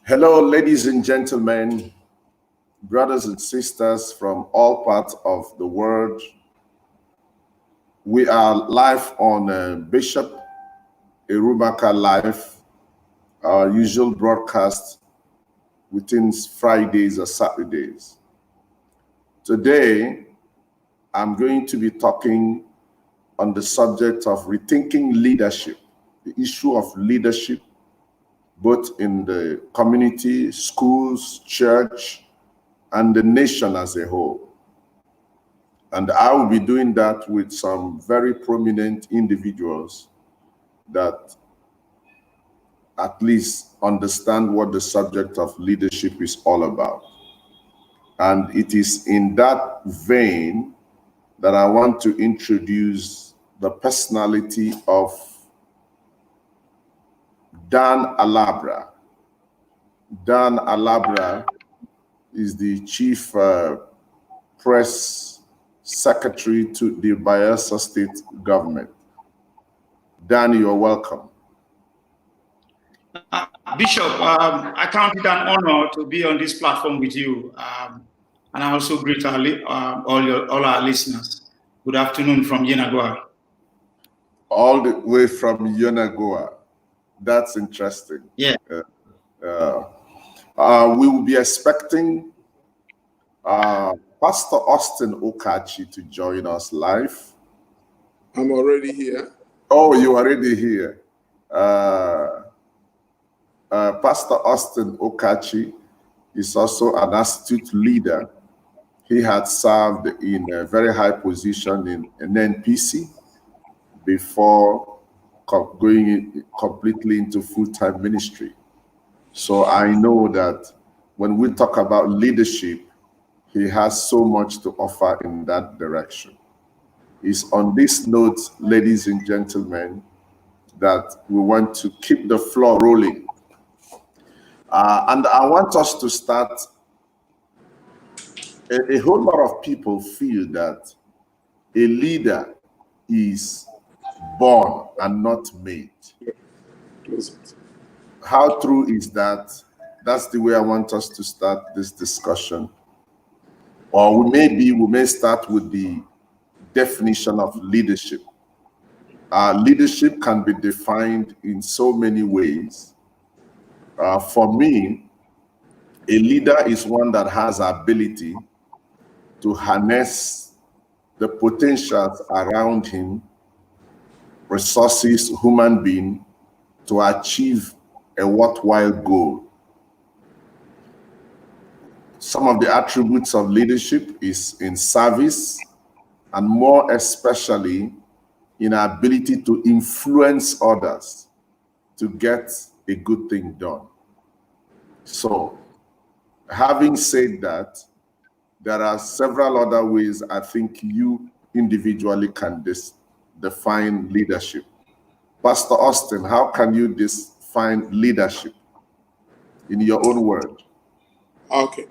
Hello, ladies and gentlemen, brothers and sisters from all parts of the world. We are live on Bishop Erubaka Live, our usual broadcast within Fridays or Saturdays. Today, I'm going to be talking on the subject of rethinking leadership, the issue of leadership, both in the community, schools, church, and the nation as a whole. And I will be doing that with some very prominent individuals that at least understand what the subject of leadership is all about. And it is in that vein that I want to introduce the personality of Dan Alabra. Dan Alabra is the Chief Press Secretary to the Bayelsa State Government. Dan, you're welcome. Bishop, I count it an honor to be on this platform with you. And I also greet all our listeners. Good afternoon from Yenagoa. All the way from Yenagoa. That's interesting. Yeah. We will be expecting Pastor Austin Okachi to join us live. I'm already here. Oh, you're already here. Pastor Austin Okachi is also an astute leader. He had served in a very high position in NPC before going completely into full-time ministry. So I know that when we talk about leadership, he has so much to offer in that direction. It's on this note, ladies and gentlemen, that we want to keep the floor rolling. And I want us to start. A whole lot of people feel that a leader is born and not made. How true is that? That's the way I want us to start this discussion. Or we may start with the definition of leadership. Leadership can be defined in so many ways. For me, a leader is one that has ability to harness the potentials around him, resources, human being, to achieve a worthwhile goal. Some of the attributes of leadership is in service, and more especially in ability to influence others to get a good thing done. So, having said that, there are several other ways I think you individually can define leadership. Pastor Austin, how can you define leadership in your own word? Okay.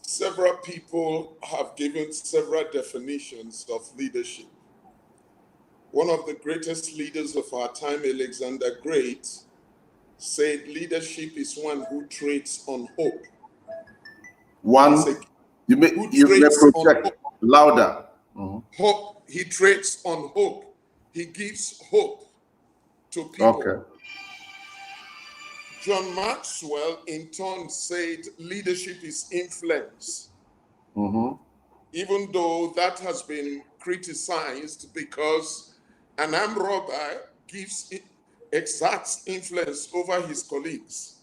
Several people have given several definitions of leadership. One of the greatest leaders of our time, Alexander Great, said leadership is one who trades on hope. You may project louder. Hope. He trades on hope. He gives hope to people. Okay. John Maxwell, in turn, said leadership is influence. Even though that has been criticized because an armed robber exerts influence over his colleagues,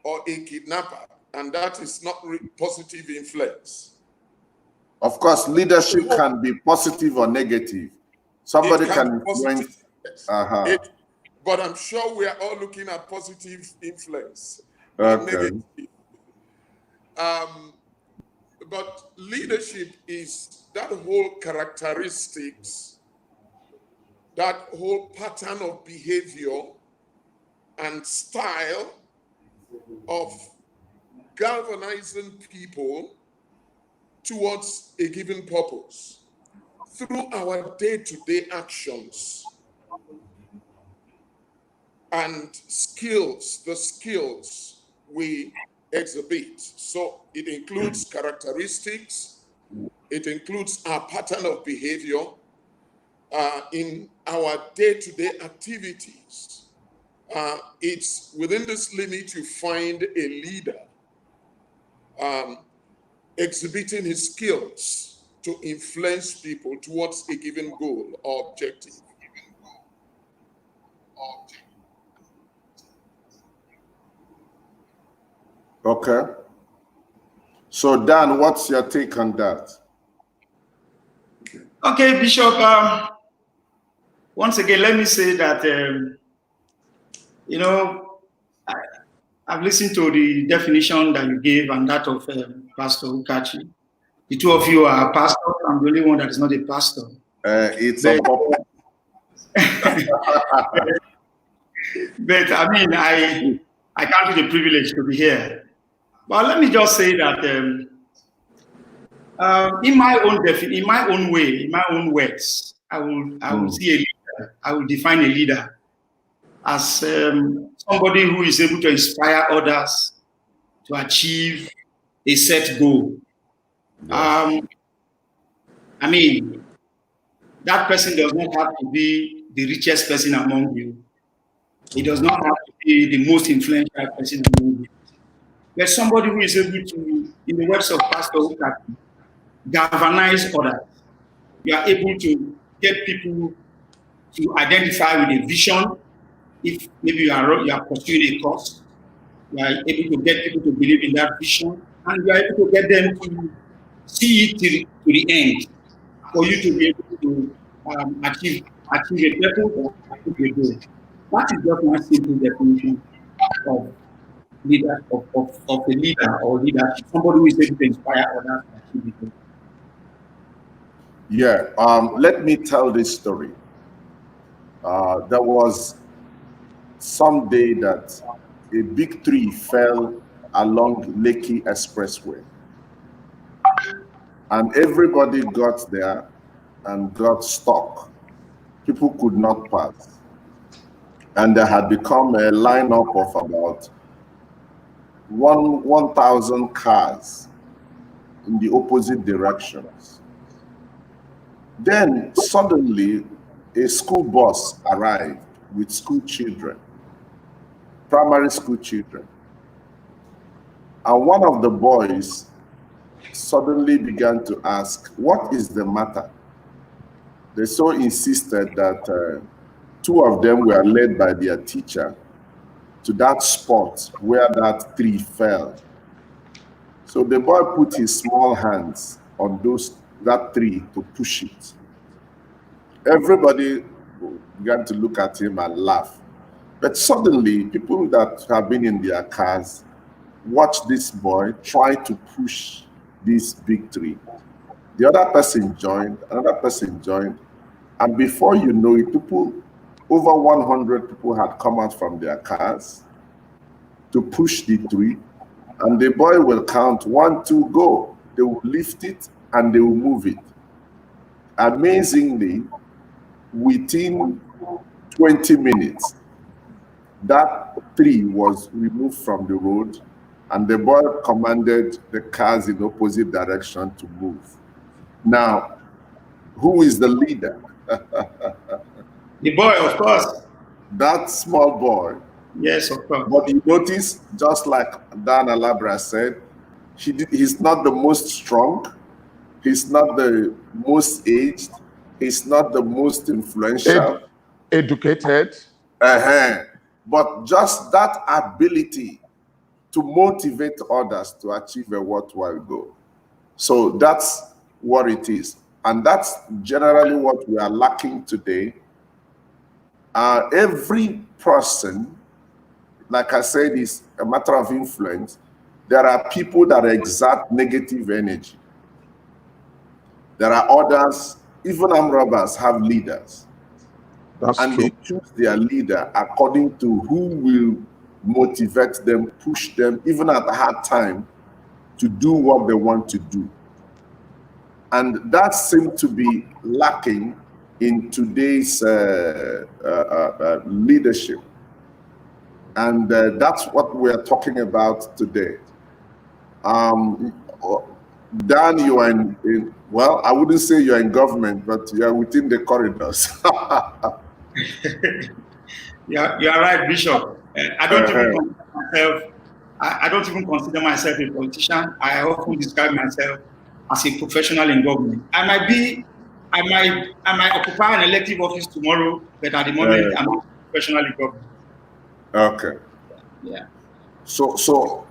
or a kidnapper, and that is not positive influence. Of course, leadership can be positive or negative. Somebody can influence. But I'm sure we are all looking at positive influence, Okay. negative. But leadership is that whole characteristics, that whole pattern of behavior and style of galvanizing people towards a given purpose through our day-to-day actions. and skills, the skills we exhibit. So it includes characteristics, it includes our pattern of behavior in our day-to-day activities. It's within this limit you find a leader exhibiting his skills to influence people towards a given goal or objective. Okay. So Dan, what's your take on that? Okay, Bishop. Once again, let me say that I've listened to the definition that you gave and that of Pastor Ukachi. The two of you are pastors. I'm the only one that is not a pastor. It's a purpose. But I mean, I count it a privilege to be here. But let me just say that in my own way, in my own words, I will see a leader. I will define a leader as somebody who is able to inspire others to achieve a set goal. Yes. I mean, that person does not have to be the richest person among you. He does not have to be the most influential person among you. There's somebody who is able to, in the words of Pastor Ukati, galvanize others. You are able to get people to identify with a vision. If maybe you are pursuing a cause, you are able to get people to believe in that vision, and you are able to get them to see it to the end, for you to be able to achieve a purpose or achieve a goal. That is just my simple definition of leader, of a leader or leadership. Somebody who is able to inspire others to achieve a goal. Yeah, let me tell this story. There was some day that a big tree fell along Lekki Expressway. And everybody got there and got stuck. People could not pass. And there had become a lineup of about 1,000 cars in the opposite directions. Then suddenly a school bus arrived with school children, primary school children. And one of the boys suddenly began to ask, what is the matter? They so insisted that two of them were led by their teacher to that spot where that tree fell. So the boy put his small hands on that tree to push it. Everybody began to look at him and laugh. But suddenly, people that have been in their cars watched this boy try to push this big tree. The other person joined, another person joined, and before you know it, over 100 people had come out from their cars to push the tree, and the boy will count 1, 2, go. They will lift it and they will move it. Amazingly, within 20 minutes, that tree was removed from the road, and the boy commanded the cars in opposite direction to move. Now, who is the leader? The boy, of course. That small boy. Yes, of course. But you notice, just like Dan Alabra said, he's not the most strong, he's not the most aged, he's not the most influential. Educated. But just that ability to motivate others to achieve a worthwhile goal. So that's what it is. And that's generally what we are lacking today. Every person, like I said, is a matter of influence. There are people that exert negative energy. There are others, even armed robbers have leaders. That's and true. They choose their leader according to who will motivate them, push them, even at a hard time, to do what they want to do. And that seems to be lacking in today's leadership. And that's what we're talking about today. Dan, you are well, I wouldn't say you're in government, but you're within the corridors. Yeah, you are right, Bishop. I don't even consider myself. I don't even consider myself a politician. I often describe myself as a professional in government. I might occupy an elective office tomorrow, but at the moment, I'm not a professional in government. Okay. Yeah. So,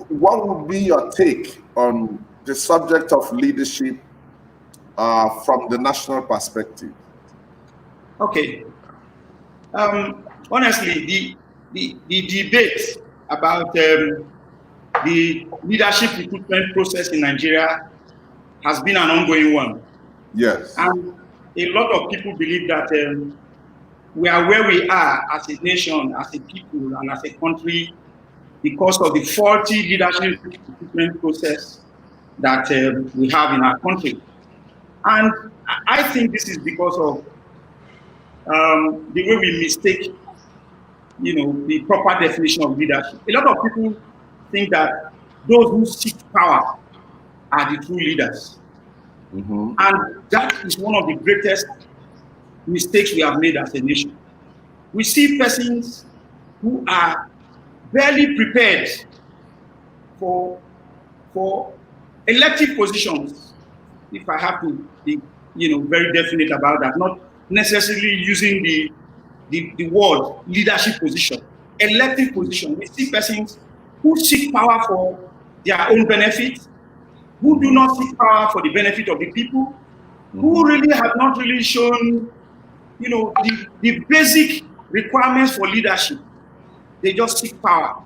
what would be your take on the subject of leadership from the national perspective? Okay. Honestly, the debate about the leadership recruitment process in Nigeria has been an ongoing one. Yes. And a lot of people believe that we are where we are as a nation, as a people, and as a country because of the faulty leadership recruitment process that we have in our country. And I think this is because of the way we mistake, the proper definition of leadership. A lot of people think that those who seek power are the true leaders. Mm-hmm. And that is one of the greatest mistakes we have made as a nation. We see persons who are barely prepared for elective positions, if I have to be very definite about that, not necessarily using the word leadership position, elective position. We see persons who seek power for their own benefit, who do not seek power for the benefit of the people, who really have not really shown the basic requirements for leadership. They just seek power.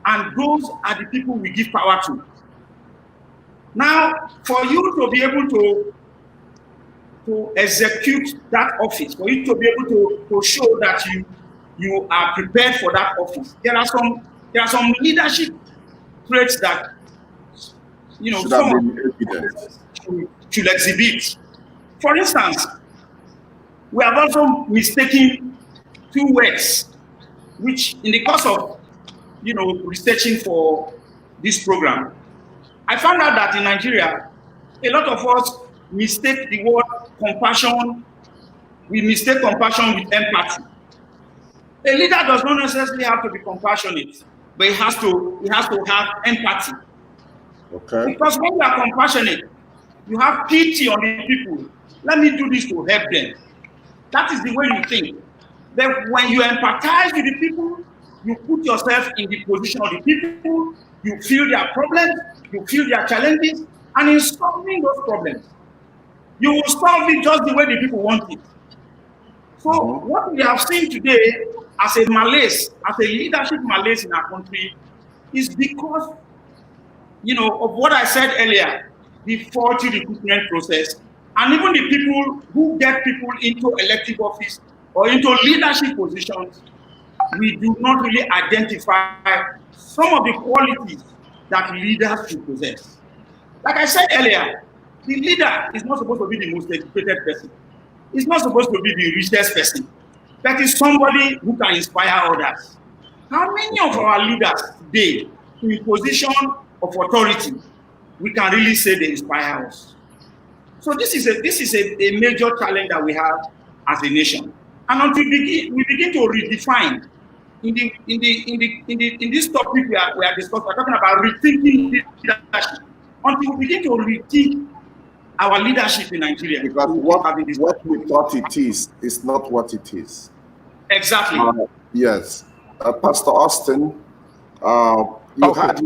And those are the people we give power to. Now, for you to be able to execute that office, for you to be able to show that you are prepared for that office, there are some leadership traits that someone should exhibit. For instance, we have also mistaken two words, which in the course of researching for this program, I found out that in Nigeria, a lot of us mistake the word compassion. We mistake compassion with empathy. A leader does not necessarily have to be compassionate, but he has to have empathy. Okay. Because when you are compassionate, you have pity on the people. Let me do this to help them. That is the way you think. But when you empathize with the people, you put yourself in the position of the people, you feel their problems, you feel their challenges, and in solving those problems, you will solve it just the way the people want it. So what we have seen today as a malaise, as a leadership malaise in our country, is because of what I said earlier, the faulty recruitment process, and even the people who get people into elective office or into leadership positions, we do not really identify some of the qualities that leaders should possess. Like I said earlier, the leader is not supposed to be the most educated person. It's not supposed to be the richest person. That is somebody who can inspire others. How many of our leaders today, in position of authority, we can really say they inspire us? So this is a major challenge that we have as a nation. And until we begin to redefine in this topic we are discussing, we're talking about rethinking leadership. Until we begin to rethink our leadership in Nigeria. Because what we thought it is not what it is. Exactly. Yes. Pastor Austin, you had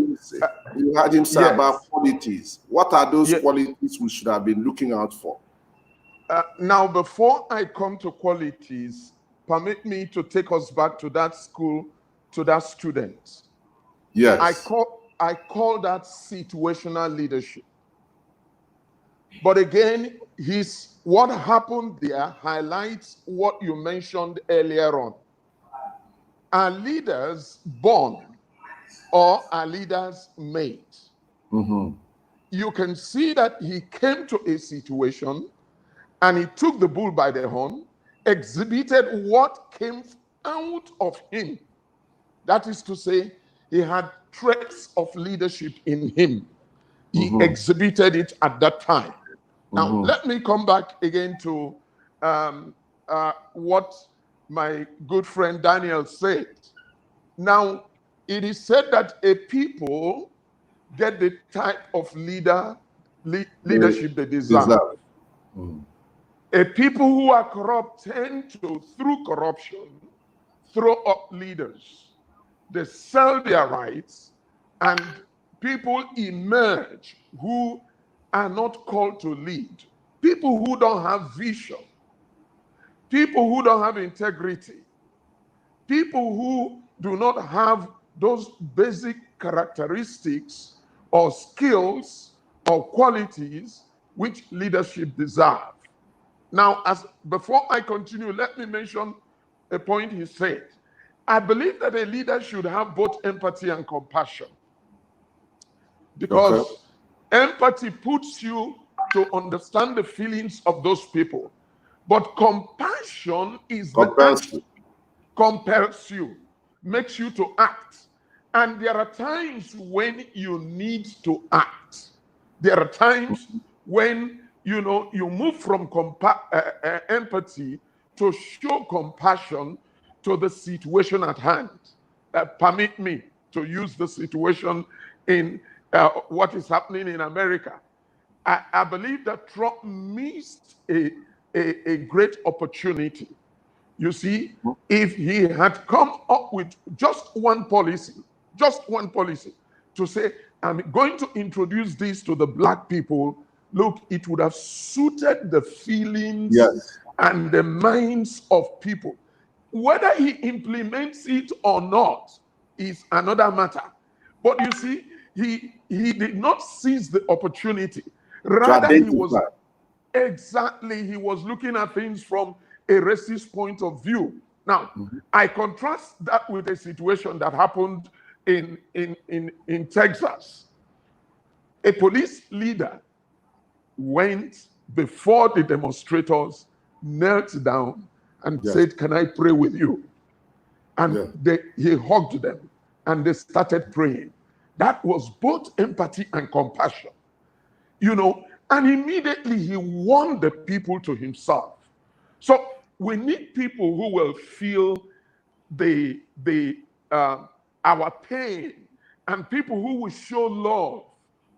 him say about qualities. What are those qualities we should have been looking out for? Now, before I come to qualities, permit me to take us back to that school, to that student. Yes. I call that situational leadership. But again, what happened there highlights what you mentioned earlier on. Are leaders born or are leaders made? You can see that he came to a situation and he took the bull by the horn, exhibited what came out of him That is to say, he had traits of leadership in him. He exhibited it at that time. Now, let me come back again to what my good friend Daniel said. Now, it is said that a people get the type of leadership they deserve. A people who are corrupt tend to, through corruption, throw up leaders. They sell their rights, and people emerge who are not called to lead. People who don't have vision, people who don't have integrity, people who do not have those basic characteristics or skills or qualities which leadership deserves. Now, before I continue, let me mention a point he said. I believe that a leader should have both empathy and compassion, because empathy puts you to understand the feelings of those people, but compassion is compels you, makes you to act. And there are times when you need to act. There are times when you move from empathy to show compassion to the situation at hand. Permit me to use the situation in what is happening in America. I believe that Trump missed a great opportunity. You see, if he had come up with just one policy to say, I'm going to introduce this to the black people, look, it would have suited the feelings and the minds of people. Whether he implements it or not is another matter. But you see, he did not seize the opportunity. Rather, he was looking at things from a racist point of view. Now, I contrast that with a situation that happened in Texas. A police leader went before the demonstrators, knelt down, and said, "Can I pray with you?" And he hugged them, and they started praying. That was both empathy and compassion. And immediately he won the people to himself. So we need people who will feel our pain, and people who will show love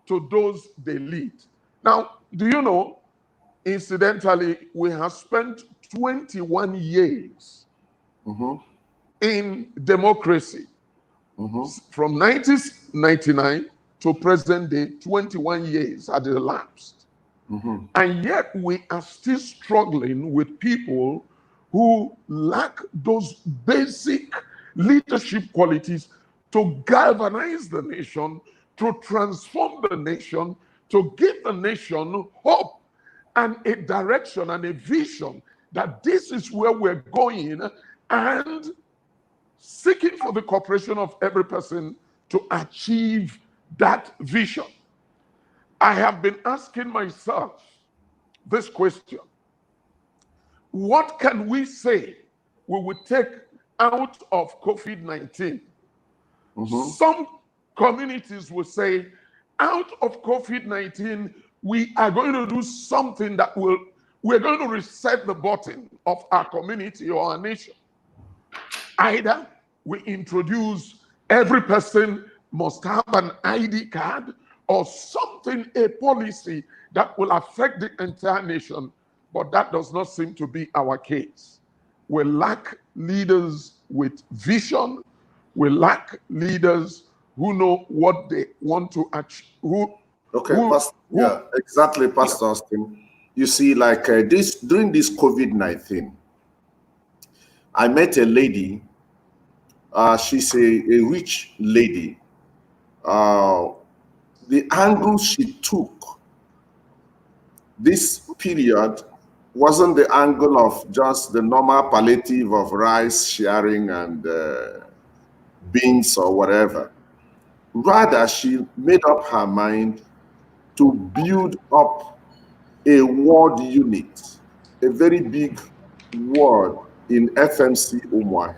to those they lead. Now, do you know, incidentally, we have spent 21 years in democracy. From 1999 to present day, 21 years had elapsed. And yet we are still struggling with people who lack those basic leadership qualities to galvanize the nation, to transform the nation, to give the nation hope and a direction and a vision that this is where we're going, and seeking for the cooperation of every person to achieve that vision. I have been asking myself this question: what can we say we will take out of COVID-19? Some communities will say, out of COVID-19, we are going to do something that we're going to reset the button of our community or our nation. Either we introduce every person must have an ID card, or something, a policy that will affect the entire nation. But that does not seem to be our case. We lack leaders with vision. We lack leaders who know what they want to achieve. Exactly, Pastor Austin. You see, like during this COVID-19, I met a lady. She's a rich lady. The angle she took this period wasn't the angle of just the normal palliative of rice sharing and beans or whatever. Rather, she made up her mind to build up a ward unit, a very big ward in FMC Umuahia.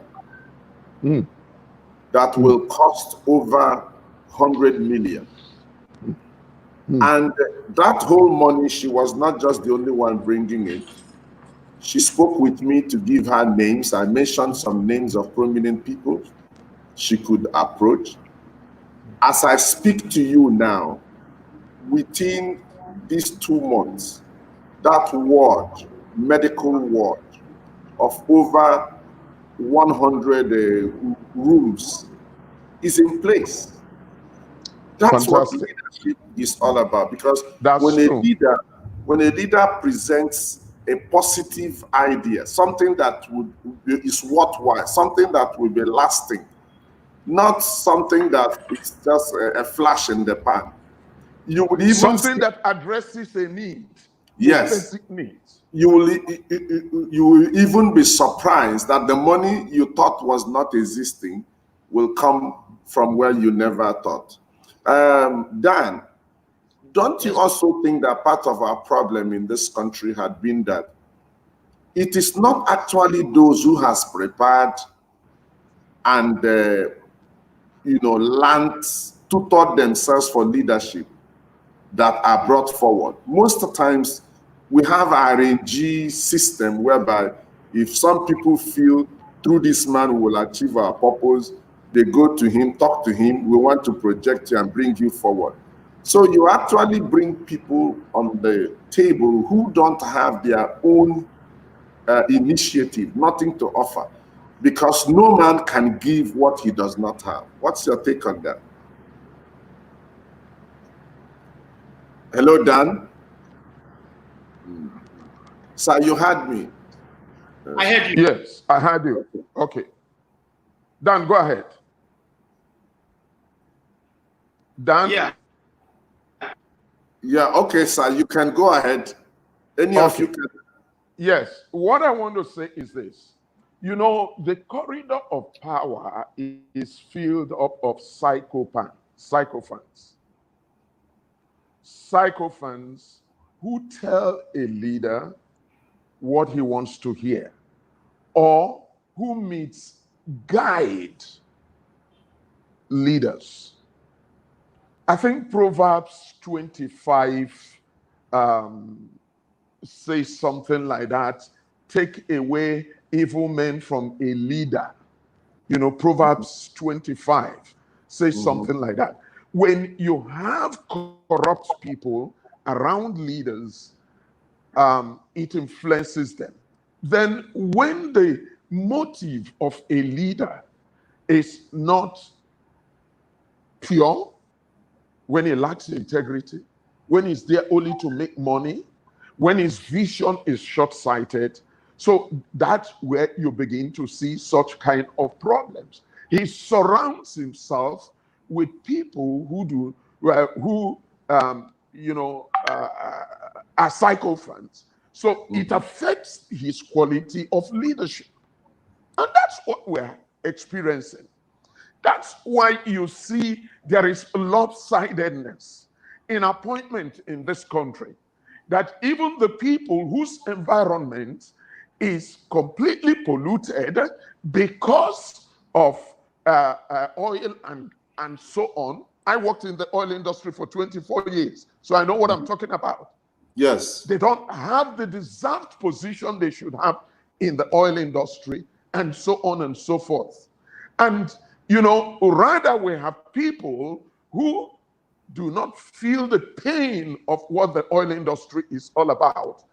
that will cost over 100 million. And that whole money, she was not just the only one bringing it. She spoke with me to give her names. I mentioned some names of prominent people she could approach. As I speak to you now, within these 2 months, that ward, medical ward of over 100 rooms is in place. That's what leadership is all about. Because when a leader presents a positive idea, something that is worthwhile, something that will be lasting, not something that is just a flash in the pan. You would even something that addresses a need. Yes. Basic needs. You will even be surprised that the money you thought was not existing will come from where you never thought. Dan, don't you also think that part of our problem in this country had been that it is not actually those who has prepared and tutored themselves for leadership that are brought forward? Most of the times we have an RNG system whereby if some people feel through this man we will achieve our purpose, they go to him, talk to him, we want to project you and bring you forward. So you actually bring people on the table who don't have their own initiative, nothing to offer, because no man can give what he does not have. What's your take on that? Hello, Dan? Sir, you heard me. I heard you. Yes, I heard you. Okay. Dan, go ahead. Dan? Yeah, okay, sir, you can go ahead. Any of you can. Yes, what I want to say is this. You know, the corridor of power is filled up of sycophants who tell a leader what he wants to hear, or who guide leaders. I think Proverbs 25 says something like that: take away evil men from a leader. You know, Proverbs 25 says something like that. When you have corrupt people around leaders, it influences them. Then when the motive of a leader is not pure, when he lacks integrity, when he's there only to make money, when his vision is short-sighted, so that's where you begin to see such kind of problems. He surrounds himself with people who are sycophants. So it affects his quality of leadership. And that's what we're experiencing. That's why you see there is lopsidedness in appointment in this country. That even the people whose environment is completely polluted because of oil and so on. I worked in the oil industry for 24 years, so I know what I'm talking about. Yes. They don't have the deserved position they should have in the oil industry, and so on and so forth. And, you know, rather we have people who do not feel the pain of what the oil industry is all about.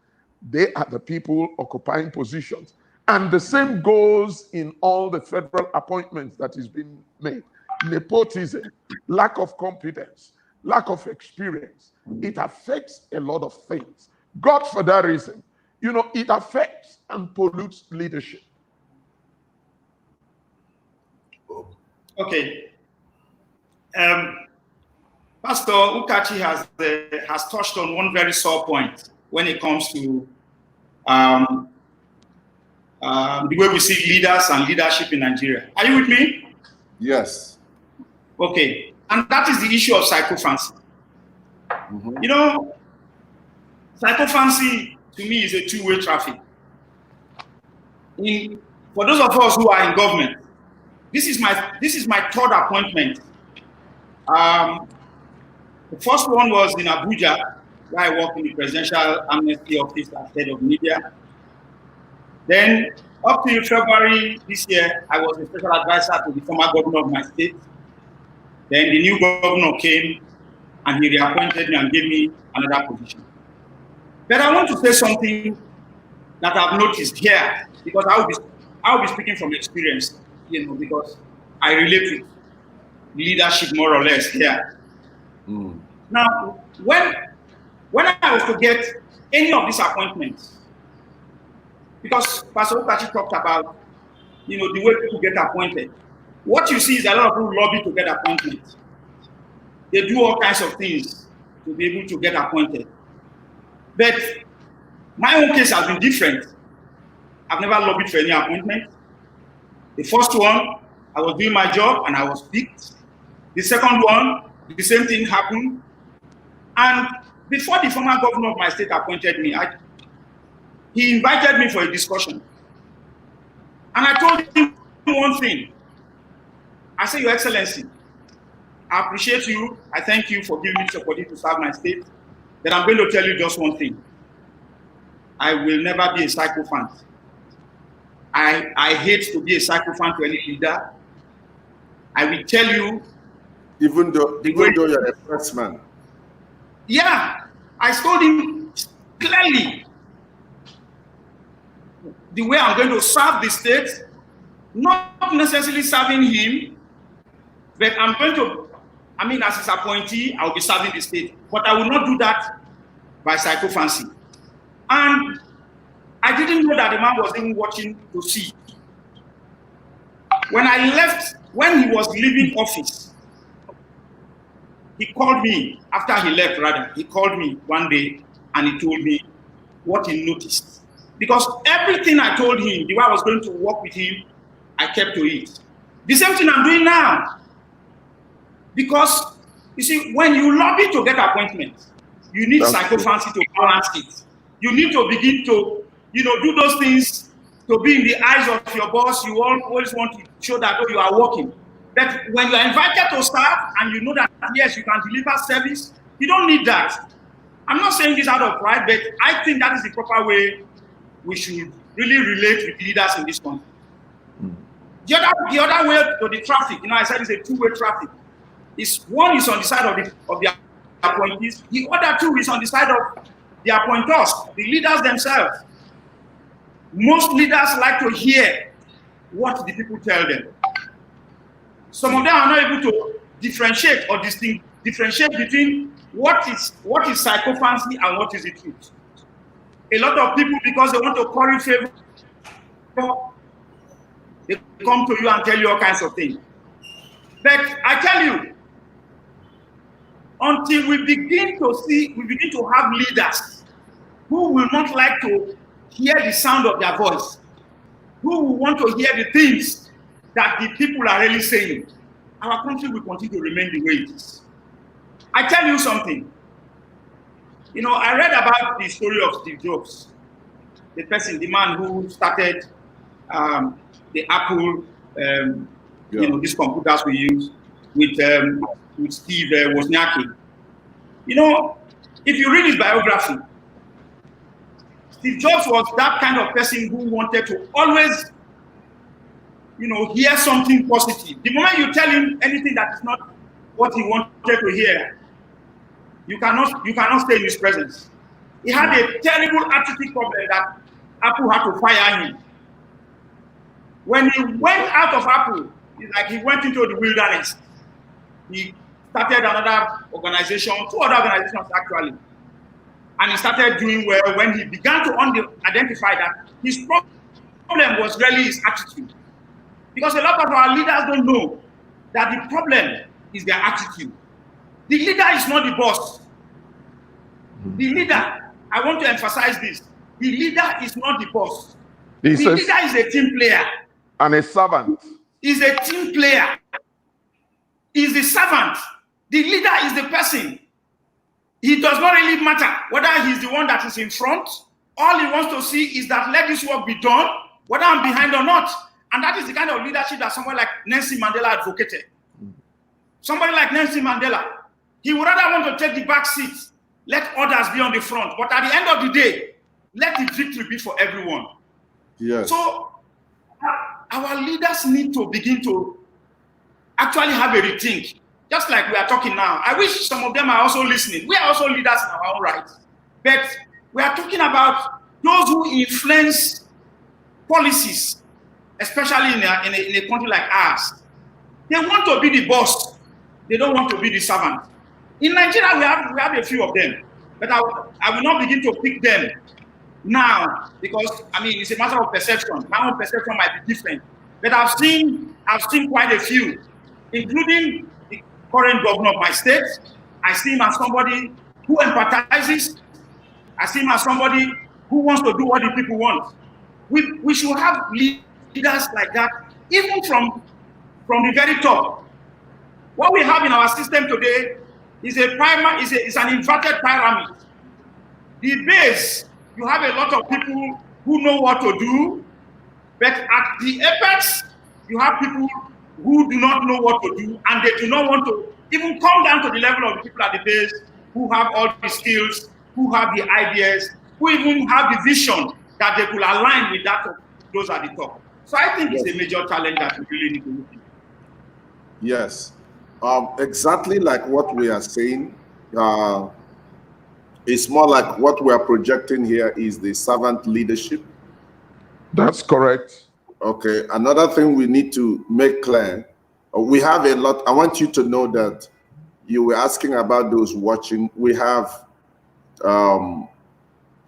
They are the people occupying positions. And the same goes in all the federal appointments that is being made. Nepotism, lack of competence, lack of experience. It affects a lot of things. God, for that reason, you know, it affects and pollutes leadership. Okay. Pastor Ukachi has touched on one very sore point when it comes to the way we see leaders and leadership in Nigeria. Are you with me? Yes. Okay. And that is the issue of sycophancy. You know, sycophancy to me is a two-way traffic. For those of us who are in government, This is my third appointment. The first one was in Abuja, where I worked in the Presidential Amnesty Office as head of media. Then, up till February this year, I was a special advisor to the former governor of my state. Then the new governor came and he reappointed me and gave me another position. But I want to say something that I've noticed here, because I'll be speaking from experience, because I relate with leadership more or less here. Now, when I was to get any of these appointments, because Pastor Okachi talked about, the way people get appointed. What you see is a lot of people lobby to get appointed. They do all kinds of things to be able to get appointed. But my own case has been different. I've never lobbied for any appointment. The first one, I was doing my job and I was picked. The second one, the same thing happened. And before the former governor of my state appointed me, he invited me for a discussion. And I told him one thing. I said, Your Excellency, I appreciate you. I thank you for giving me the opportunity to serve my state. But I'm going to tell you just one thing. I will never be a sycophant. I hate to be a sycophant to any leader. I will tell you. Even though you're a first man. Yeah, I told him clearly the way I'm going to serve the state, not necessarily serving him, but I'm going to, as his appointee, I'll be serving the state. But I will not do that by sycophancy. And I didn't know that the man was even watching to see. When I left, when he was leaving office, he called me, after he left rather, he called me one day and he told me what he noticed. Because everything I told him, the way I was going to work with him, I kept to it. The same thing I'm doing now. Because, you see, when you lobby to get appointments, you need sycophancy to balance it. You need to begin to, do those things to be in the eyes of your boss. You always want to show that you are working. But when you are invited to serve and you know that, yes, you can deliver service, you don't need that. I'm not saying this out of pride, but I think that is the proper way we should really relate with leaders in this country. The other way to the traffic, I said it's a two-way traffic. One is on the side of the appointees, the other two is on the side of the appointers, the leaders themselves. Most leaders like to hear what the people tell them. Some of them are not able to differentiate or differentiate between what is sycophancy and what is the truth. A lot of people, because they want to curry favor, they come to you and tell you all kinds of things. But I tell you, until we begin to have leaders who will not like to hear the sound of their voice, who will want to hear the things that the people are really saying, our country will continue to remain the way it is. I tell you something. I read about the story of Steve Jobs, the man who started the Apple, these computers we use with Steve Wozniacki. If you read his biography, Steve Jobs was that kind of person who wanted to always, hear something positive. The moment you tell him anything that is not what he wanted to hear, you cannot stay in his presence. He had a terrible attitude problem that Apple had to fire him. When he went out of Apple, it's like he went into the wilderness. He started another organization, two other organizations actually. And he started doing well when he began to identify that his problem was really his attitude. Because a lot of our leaders don't know that the problem is their attitude. The leader is not the boss. The leader, I want to emphasize this, the leader is not the boss. The leader is a team player. And a servant. He's a team player. He's the servant. The leader is the person. It does not really matter whether he's the one that is in front. All he wants to see is that let this work be done, whether I'm behind or not. And that is the kind of leadership that someone like Nelson Mandela advocated. Somebody like Nelson Mandela, he would rather want to take the back seat, let others be on the front. But at the end of the day, let the victory be for everyone. Yes. So our leaders need to begin to actually have a rethink, just like we are talking now. I wish some of them are also listening. We are also leaders in our own right. But we are talking about those who influence policies, especially in a country like ours. They want to be the boss. They don't want to be the servant. In Nigeria, we have a few of them, but I will not begin to pick them now because, I mean, it's a matter of perception. My own perception might be different. But I've seen quite a few, including the current governor of my state. I see him as somebody who empathizes. I see him as somebody who wants to do what the people want. We should have leaders like that, even from the very top. What we have in our system today is an inverted pyramid. The base, you have a lot of people who know what to do, but at the apex, you have people who do not know what to do, and they do not want to even come down to the level of the people at the base who have all the skills, who have the ideas, who even have the vision that they could align with that of those at the top. So I think it's a major challenge that we really need to look into. Yes. Exactly like what we are saying. It's more like what we are projecting here is the servant leadership. That's correct. Okay. Another thing we need to make clear, we have a lot. I want you to know that you were asking about those watching. We have a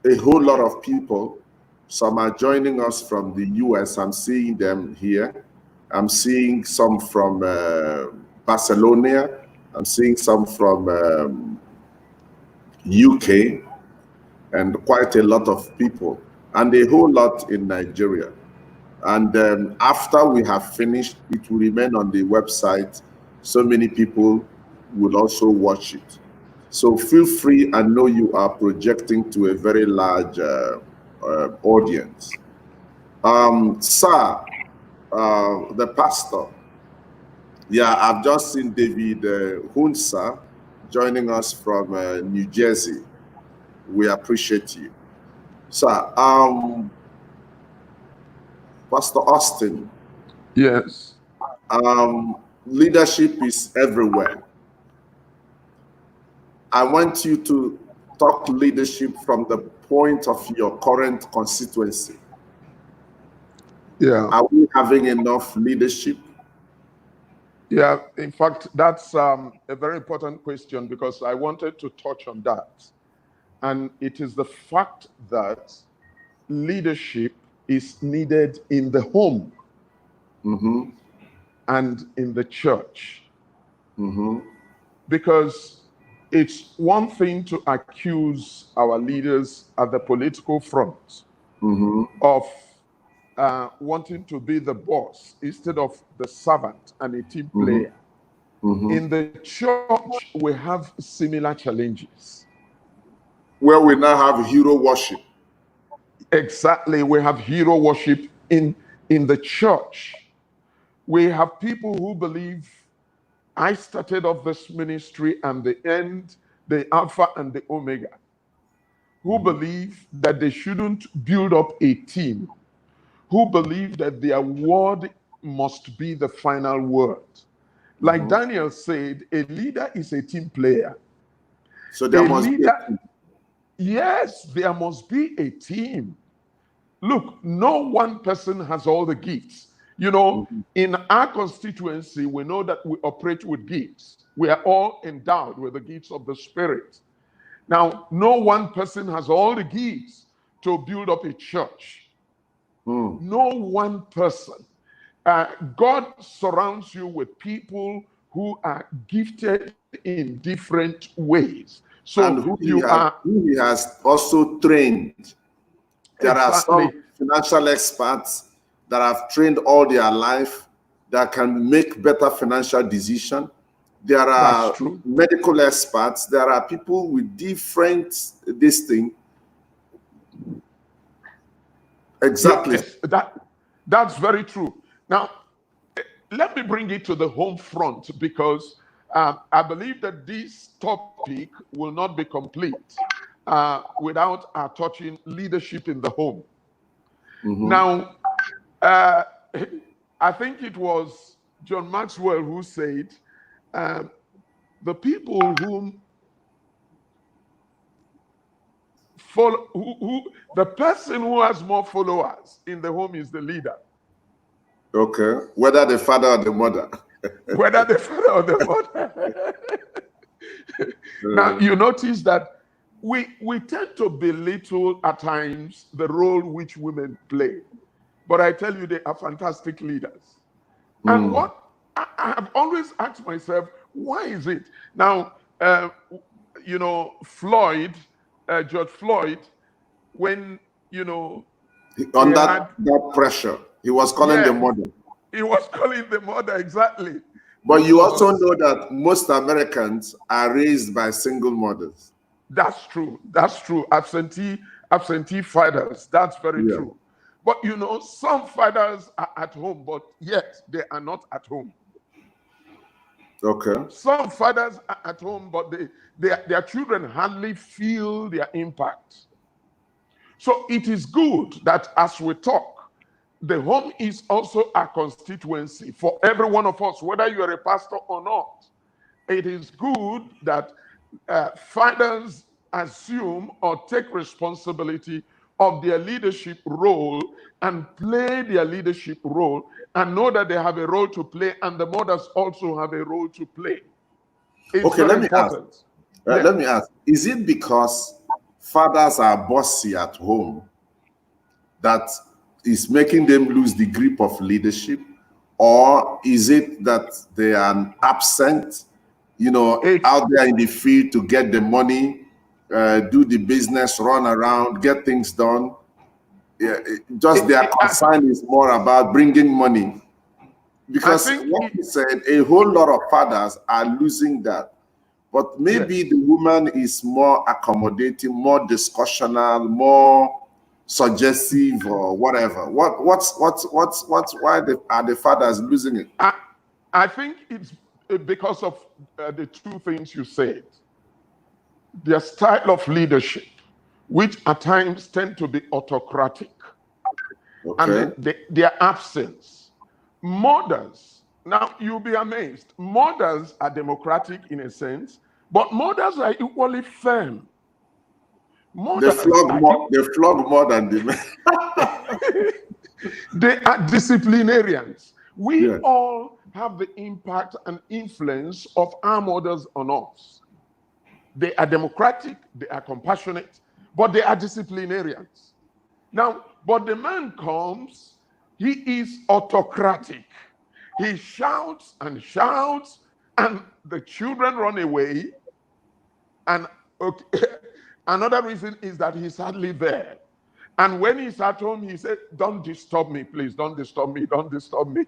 whole lot of people. Some are joining us from the US. I'm seeing them here. I'm seeing some from Barcelona. I'm seeing some from UK, and quite a lot of people, and a whole lot in Nigeria. And after we have finished, it will remain on the website. So many people will also watch it. So feel free, I know you are projecting to a very large audience. Sir, the pastor, yeah, I've just seen David Hunsa joining us from New Jersey. We appreciate you. Sir, Pastor Austin. Yes. Leadership is everywhere. I want you to talk leadership from the point of your current constituency. Yeah. Are we having enough leadership? Yeah, in fact, that's a very important question because I wanted to touch on that. And it is the fact that leadership is needed in the home and in the church. Because it's one thing to accuse our leaders at the political front of wanting to be the boss instead of the servant and a team player. In the church, we have similar challenges. Where we now have hero worship. Exactly, we have hero worship in the church. We have people who believe, I started off this ministry and the end, the Alpha and the Omega, who believe that they shouldn't build up a team, who believe that their word must be the final word. Like Daniel said, a leader is a team player. So there must be a team. Yes, there must be a team. Look, no one person has all the gifts. You know, in our constituency, we know that we operate with gifts. We are all endowed with the gifts of the Spirit. Now, no one person has all the gifts to build up a church. No one person. God surrounds you with people who are gifted in different ways. So and who he has also trained. There are some financial experts that have trained all their life that can make better financial decisions. There are medical experts. There are people with different this thing. Exactly. Yes, that's very true. Now, let me bring it to the home front, because I believe that this topic will not be complete without our touching leadership in the home. Now, I think it was John Maxwell who said, the people whom follow, the person who has more followers in the home is the leader. Okay, whether the father or the mother. Whether the father or the mother. Now, you notice that we tend to belittle at times the role which women play. But I tell you, they are fantastic leaders. And what I have always asked myself, why is it? Now, you know, George Floyd, when, you know, under that pressure, he was calling the mother. He was calling the mother, exactly. But you also know that most Americans are raised by single mothers. That's true. That's true. Absentee fathers. That's very true. But you know, some fathers are at home, but yet they are not at home. Okay. Some fathers are at home, but their children hardly feel their impact. So it is good that as we talk, the home is also a constituency for every one of us, whether you're a pastor or not. It is good that fathers assume or take responsibility of their leadership role and play their leadership role and know that they have a role to play, and the mothers also have a role to play. It's okay, let me important. ask. Let me ask, is it because fathers are bossy at home that is making them lose the grip of leadership? Or is it that they are absent, you know, out there in the field to get the money, do the business, run around, get things done? Just their concern is more about bringing money. Because what you said, a whole lot of fathers are losing that. But maybe the woman is more accommodating, more discussional, more suggestive, or whatever. Why are the fathers losing it? I think it's because of the two things you said. Their style of leadership, which at times tend to be autocratic, and their absence. Mothers, now you'll be amazed, mothers are democratic in a sense, but mothers are equally firm. They flog more than the men. They are disciplinarians. We all have the impact and influence of our mothers on us. They are democratic, they are compassionate, but they are disciplinarians. Now, but the man comes, he is autocratic. He shouts and shouts, and the children run away. And another reason is that he's hardly there. And when he's at home, he said, don't disturb me, please. Don't disturb me. Don't disturb me.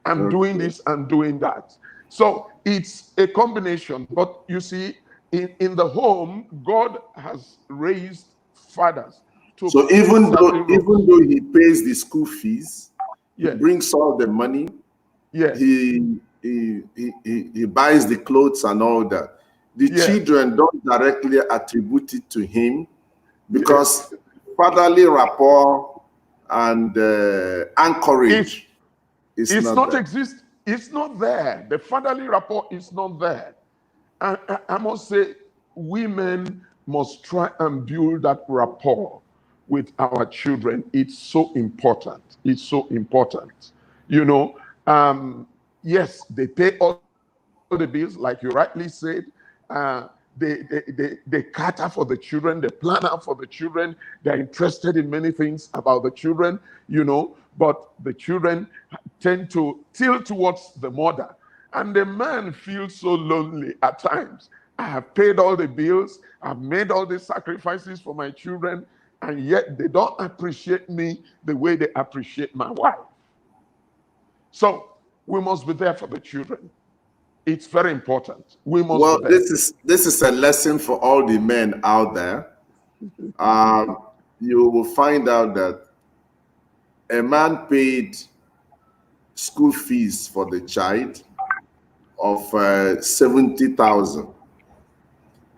I'm doing this and doing that. So it's a combination. But you see, in the home, God has raised fathers. So even though he pays the school fees, he brings all the money, he buys the clothes and all that. The children don't directly attribute it to him, because fatherly rapport and anchorage is not there. The fatherly rapport is not there. I must say, women must try and build that rapport with our children. It's so important. It's so important. You know, yes, they pay all the bills, like you rightly said. They cater for the children, they plan out for the children, they're interested in many things about the children, you know, but the children tend to tilt towards the mother. And the man feels so lonely at times. I have paid all the bills, I've made all the sacrifices for my children, and yet they don't appreciate me the way they appreciate my wife. So we must be there for the children. It's very important. We must. Well, this is a lesson for all the men out there. You will find out that a man paid school fees for the child of 70,000,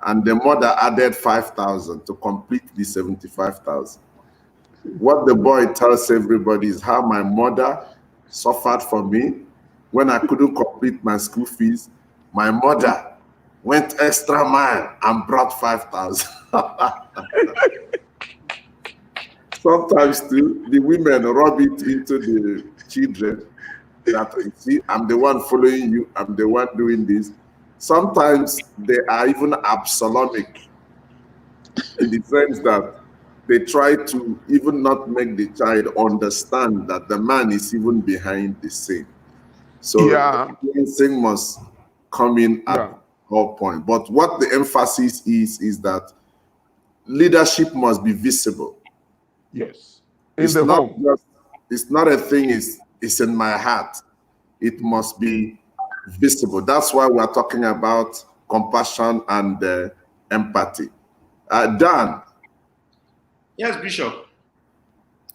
and the mother added 5,000 to complete the 75,000. What the boy tells everybody is how my mother suffered for me when I couldn't complete my school fees. My mother went extra mile and brought 5,000. Sometimes too, the women rub it into the children that, you see, I'm the one following you, I'm the one doing this. Sometimes they are even Absalomic in the sense that they try to even not make the child understand that the man is even behind the scene. So the thing must come in at all point. But what the emphasis is that leadership must be visible. Yes. It's not a thing, it's in my heart. It must be visible. That's why we're talking about compassion and empathy. Dan. Yes, Bishop.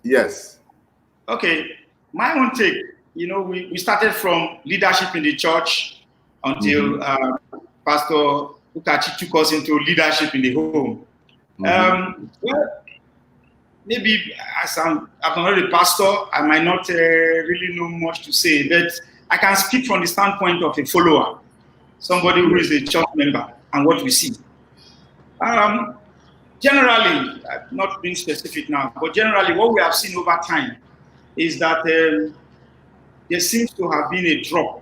Yes. Okay, my own take, you know, we started from leadership in the church until Pastor Ukachi took us into leadership in the home. Well, maybe as I'm not a pastor, I might not really know much to say, but I can speak from the standpoint of a follower, somebody who is a church member, and what we see. Generally, not being specific now, but generally what we have seen over time is that there seems to have been a drop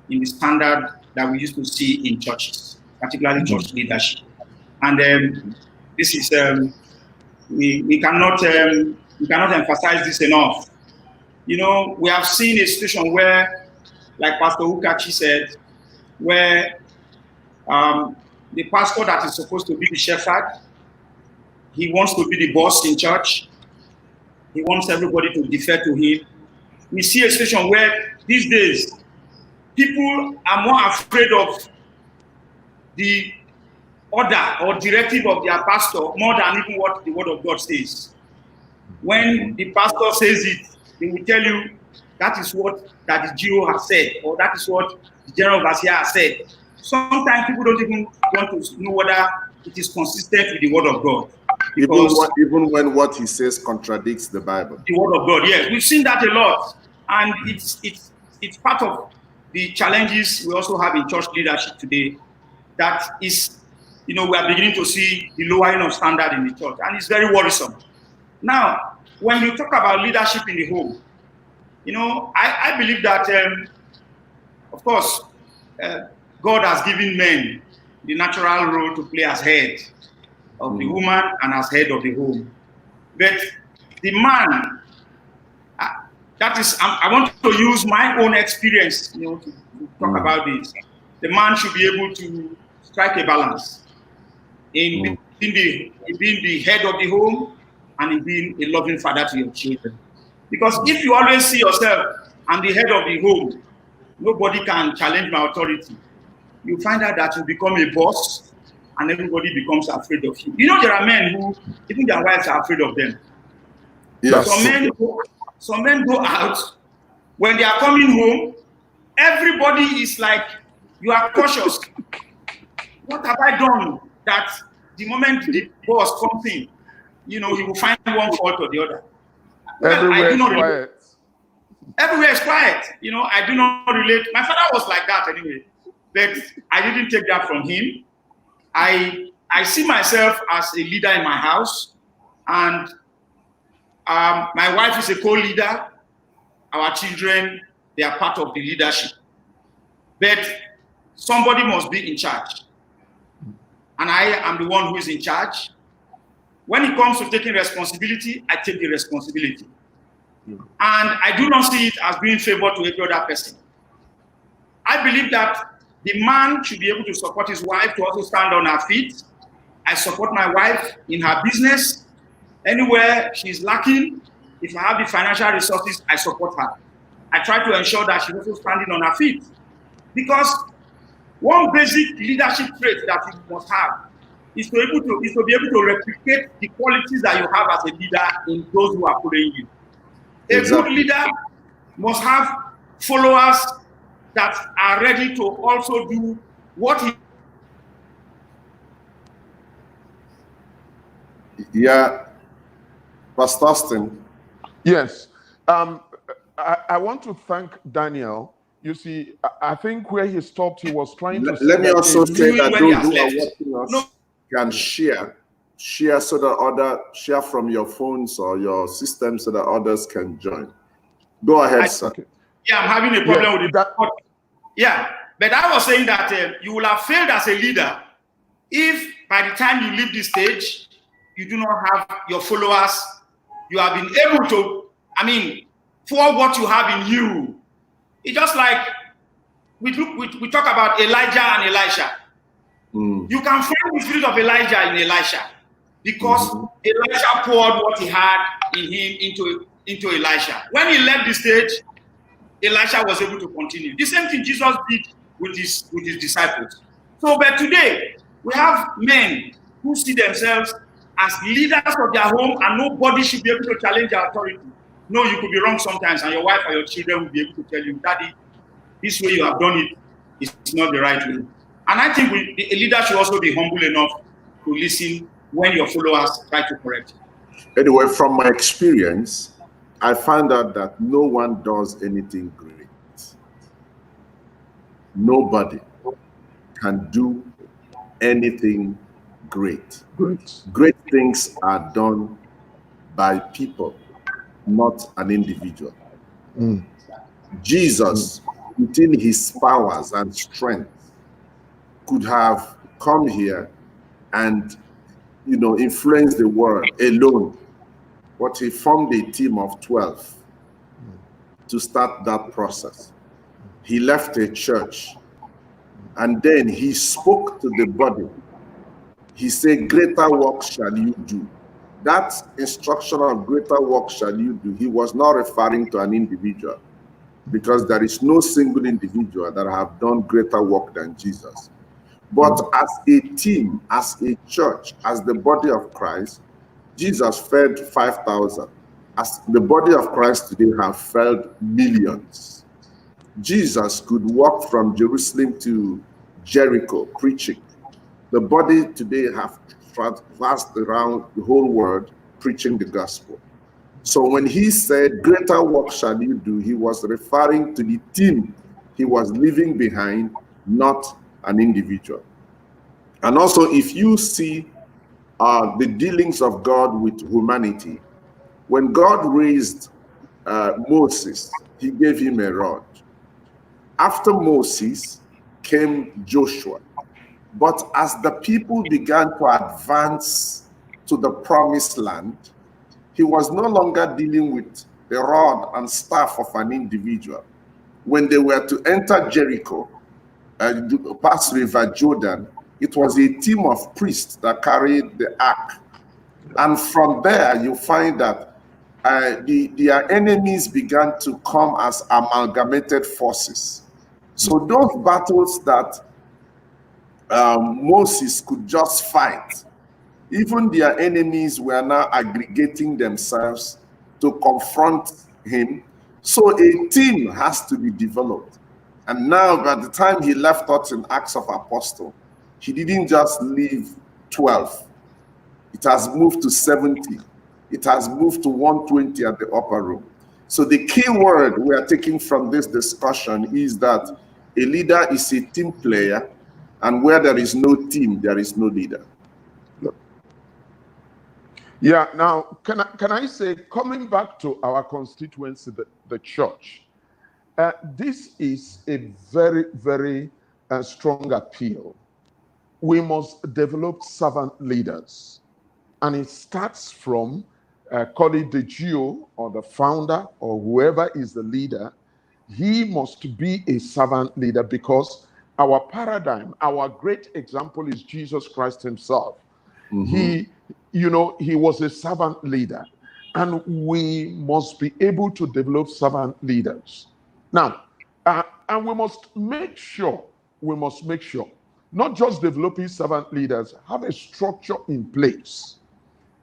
in the standard that we used to see in churches, particularly church leadership. And this is, we cannot emphasize this enough. You know, we have seen a situation where, like Pastor Ukachi said, where the pastor that is supposed to be the shepherd, he wants to be the boss in church. He wants everybody to defer to him. We see a situation where these days, people are more afraid of the order or directive of their pastor more than even what the word of God says. When the pastor says it, they will tell you that is what Daddy Gio has said, or that is what the general overseer has said. Sometimes people don't even want to know whether it is consistent with the word of God. Even when what he says contradicts the Bible. The word of God, yes. We've seen that a lot. And it's part of the challenges we also have in church leadership today. That is, you know, we are beginning to see the lowering of standard in the church. And it's very worrisome. Now, when you talk about leadership in the home, you know, I believe that, of course, God has given men the natural role to play as head of the woman and as head of the home. But the man, that is, I want to use my own experience, you know, to talk about this. The man should be able to strike a balance in being the head of the home and in being a loving father to your children. Because if you always see yourself, I'm the head of the home, nobody can challenge my authority. You find out that you become a boss and everybody becomes afraid of you. You know, there are men who, even their wives are afraid of them. Yes. Some men go out, when they are coming home, everybody is like, you are cautious. What have I done that the moment the boss comes in, you know, he will find one fault or the other? Everywhere is quiet. Everywhere is quiet. You know, I do not relate. My father was like that anyway, but I didn't take that from him. I see myself as a leader in my house, and my wife is a co-leader. Our children, they are part of the leadership. But somebody must be in charge. And I am the one who is in charge. When it comes to taking responsibility, I take the responsibility. And I do not see it as being favored to every other person. I believe that the man should be able to support his wife to also stand on her feet. I support my wife in her business. Anywhere she's lacking, if I have the financial resources, I support her. I try to ensure that she's also standing on her feet. Because one basic leadership trait that you must have is to be able to replicate the qualities that you have as a leader in those who are following you. A good leader must have followers that are ready to also do what he. Yeah, Pastor Austin. Yes. I want to thank Daniel. You see, I think where he stopped, he was trying to say Let me that also say that when he those has who are left. watching us No. can share so that share from your phones or your system so that others can join. Go ahead, sir. Okay. Yeah, I'm having a problem with that. Yeah, but I was saying that you will have failed as a leader if by the time you leave this stage, you do not have your followers. You have been able to, for what you have in you. It's just like we talk about Elijah and Elisha. You can find the spirit of Elijah in Elisha because Elisha poured what he had in him into Elisha. When he left the stage, Elisha was able to continue. The same thing Jesus did with his disciples. So, but today we have men who see themselves as leaders of their home, and nobody should be able to challenge their authority. No, you could be wrong sometimes, and your wife or your children will be able to tell you, Daddy, this way you have done it is not the right way. And I think a leader should also be humble enough to listen when your followers try to correct you. Anyway, from my experience, I found out that no one does anything great. Nobody can do anything great. Great things are done by people, not an individual. Jesus, within his powers and strength, could have come here and, influence the world alone. But he formed a team of 12 to start that process. He left a church and then he spoke to the body. He said, greater work shall you do. That instruction of greater work shall you do, he was not referring to an individual, because there is no single individual that have done greater work than Jesus. But as a team, as a church, as the body of Christ, Jesus fed 5,000. As the body of Christ today have fed millions. Jesus could walk from Jerusalem to Jericho preaching. The body today have traversed around the whole world preaching the gospel. So when he said, greater work shall you do, he was referring to the team he was leaving behind, not an individual. And also, if you see the dealings of God with humanity, when God raised Moses, he gave him a rod. After Moses came Joshua. But as the people began to advance to the promised land, he was no longer dealing with the rod and staff of an individual. When they were to enter Jericho, pass River Jordan, it was a team of priests that carried the ark. And from there, you find that their enemies began to come as amalgamated forces. So those battles that Moses could just fight, even their enemies were now aggregating themselves to confront him. So a team has to be developed. And now, by the time he left us in Acts of Apostles, he didn't just leave 12. It has moved to 70. It has moved to 120 at the upper room. So the key word we are taking from this discussion is that a leader is a team player, and where there is no team, there is no leader. Yeah, now, can I say, coming back to our constituency, the church, this is a very, very strong appeal. We must develop servant leaders. And it starts from, call it the GO or the founder or whoever is the leader. He must be a servant leader, because our paradigm, our great example is Jesus Christ himself. He was a servant leader, and we must be able to develop servant leaders. Now, and we must make sure, not just developing servant leaders, have a structure in place.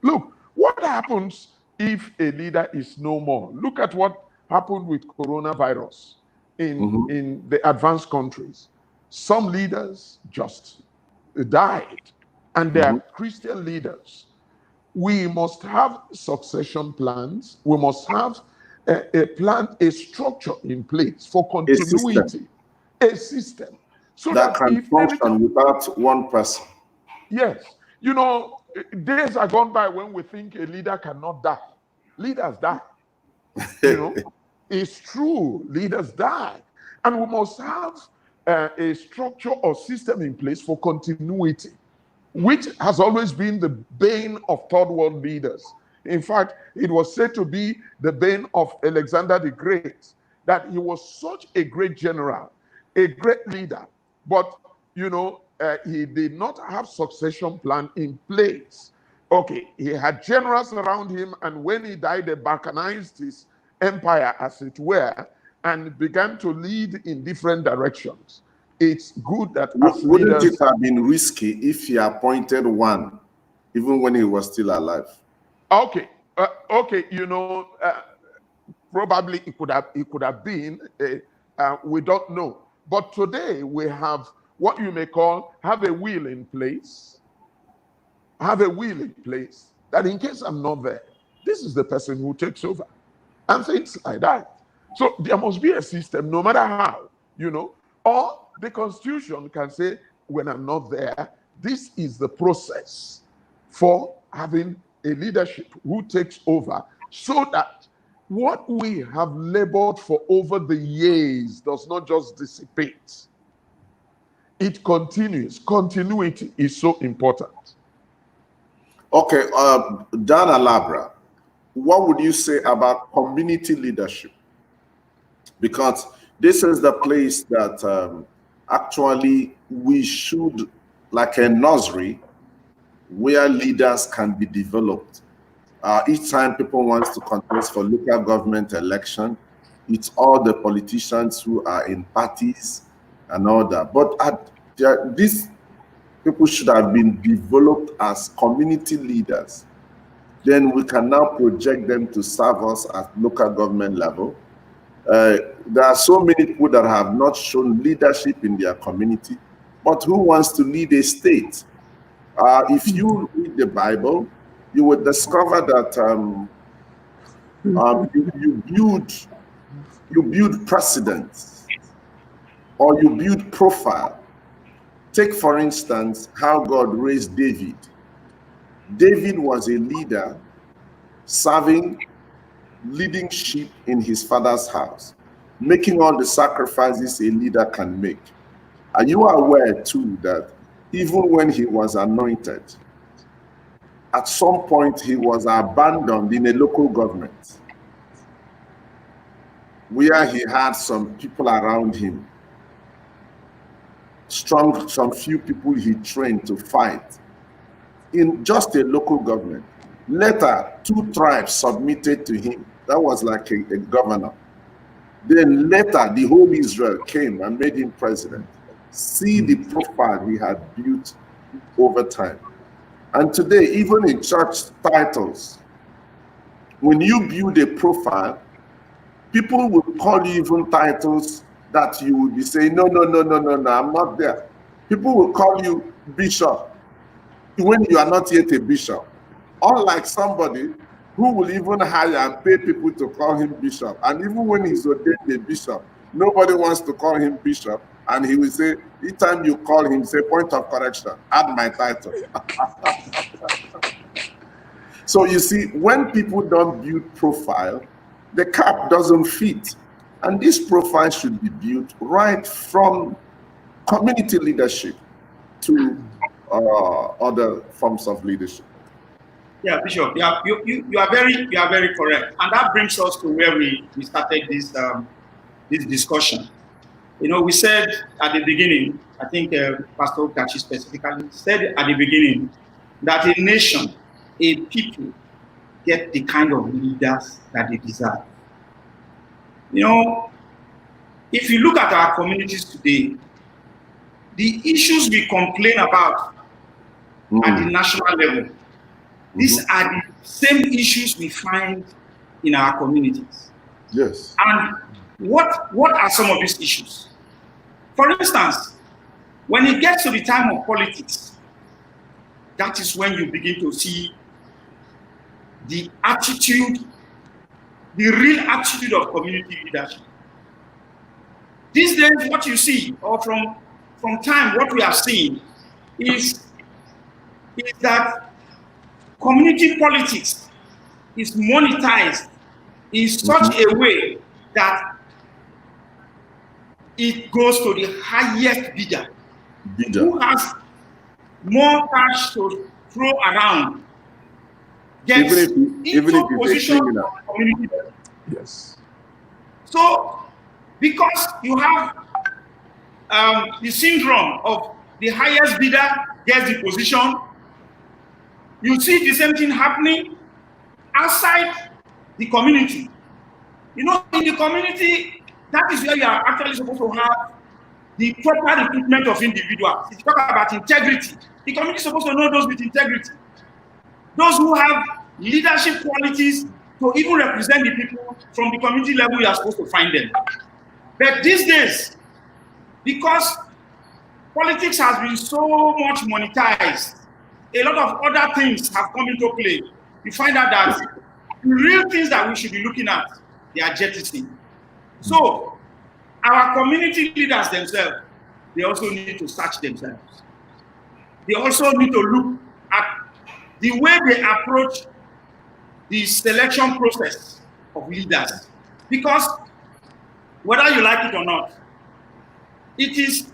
Look, what happens if a leader is no more? Look at what happened with coronavirus. in the advanced countries. Some leaders just died, and they are Christian leaders. We must have succession plans. We must have a plan, a structure in place for continuity, a system, so that can if function anything, without one person. yes, you know, days are gone by when we think a leader cannot die. Leaders die. You know, it's true. Leaders die, and we must have a structure or system in place for continuity, which has always been the bane of third world leaders. In fact, it was said to be the bane of Alexander the Great, that he was such a great general, a great leader, but, you know, he did not have succession plan in place. Okay, he had generals around him, and when he died, they balkanized his empire, as it were, and began to lead in different directions. It's good that as Wouldn't leaders, it have been risky if he appointed one, even when he was still alive? okay, you know, probably it could have been. We don't know, but today we have what you may call have a will in place. Have a will in place that in case I'm not there, this is the person who takes over, and things like that. So there must be a system, no matter how, you know. Or the Constitution can say, when I'm not there, this is the process for having a leadership who takes over, so that what we have labored for over the years does not just dissipate. It continues. Continuity is so important. Okay, Dan Alabra, what would you say about community leadership? Because this is the place that actually we should, like a nursery, where leaders can be developed. Each time people want to contest for local government election, it's all the politicians who are in parties and all that. But these people should have been developed as community leaders. Then we can now project them to serve us at local government level. There are so many people that have not shown leadership in their community, but who wants to lead a state? If you read the Bible, you will discover that you build precedents, or you build profile. Take, for instance, how God raised David. David was a leader leading sheep in his father's house, making all the sacrifices a leader can make. Are you aware too that even when he was anointed, at some point he was abandoned in a local government where he had some people around him, some few people he trained to fight in just a local government. Later, 2 tribes submitted to him. That was like a governor. Then later, the whole Israel came and made him president. See the profile he had built over time. And today, even in church titles, when you build a profile, people will call you even titles that you will be saying, no, I'm not there. People will call you bishop when you are not yet a bishop. Unlike somebody who will even hire and pay people to call him bishop. And even when he's ordained a bishop, nobody wants to call him bishop. And he will say, each time you call him, say, point of correction, add my title. So you see, when people don't build profile, the cap doesn't fit. And this profile should be built right from community leadership to other forms of leadership. Yeah, Bishop, you are very correct, and that brings us to where we started this this discussion. You know, we said at the beginning, I think Pastor Kachi specifically said at the beginning, that a nation, a people, get the kind of leaders that they deserve. You know, if you look at our communities today, the issues we complain about at the national level, these are the same issues we find in our communities. Yes. And what are some of these issues? For instance, when it gets to the time of politics, that is when you begin to see the attitude, the real attitude of community leadership. These days, what you see, or from time, what we have seen is that community politics is monetized in such a way that it goes to the highest bidder. Who has more cash to throw around gets into position of community level. Yes. So, because you have the syndrome of the highest bidder gets the position, you see the same thing happening outside the community. You know, in the community, that is where you are actually supposed to have the proper recruitment of individuals. If you talk about integrity, the community is supposed to know those with integrity. Those who have leadership qualities to even represent the people from the community level, you are supposed to find them. But these days, because politics has been so much monetized, a lot of other things have come into play. You find out that the real things that we should be looking at, they are jettisoning. So, our community leaders themselves, they also need to search themselves. They also need to look at the way they approach the selection process of leaders. Because whether you like it or not, it is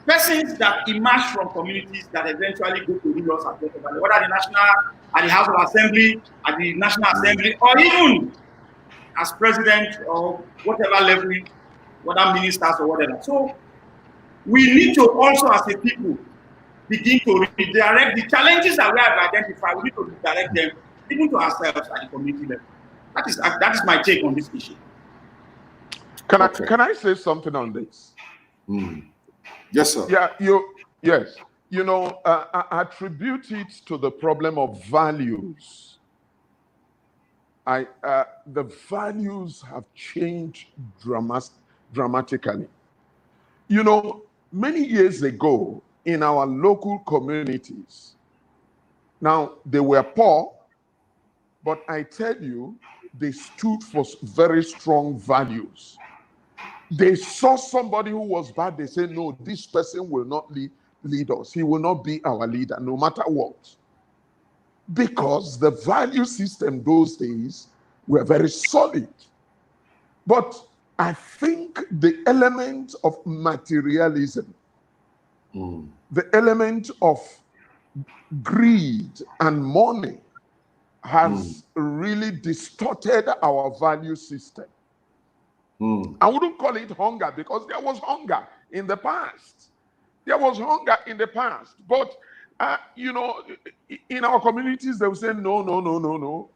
persons that emerge from communities that eventually go to leaders at whatever, whether at the House of Assembly, at the National Assembly, or even as president or whatever level, whether ministers or whatever. So we need to also, as a people, begin to redirect the challenges that we have identified. We need to redirect them even to ourselves at the community level. That is my take on this issue. Can I say something on this? Yes, sir. Yeah, yes. You know, I attribute it to the problem of values. The values have changed dramatically. You know, many years ago in our local communities, now they were poor, but I tell you, they stood for very strong values. They saw somebody who was bad, they say, no, this person will not lead us. He will not be our leader, no matter what. Because the value system those days were very solid. But I think the element of materialism, the element of greed and money has really distorted our value system. I wouldn't call it hunger because there was hunger in the past. There was hunger in the past. But, you know, in our communities, they will say, no, no, no, no, no.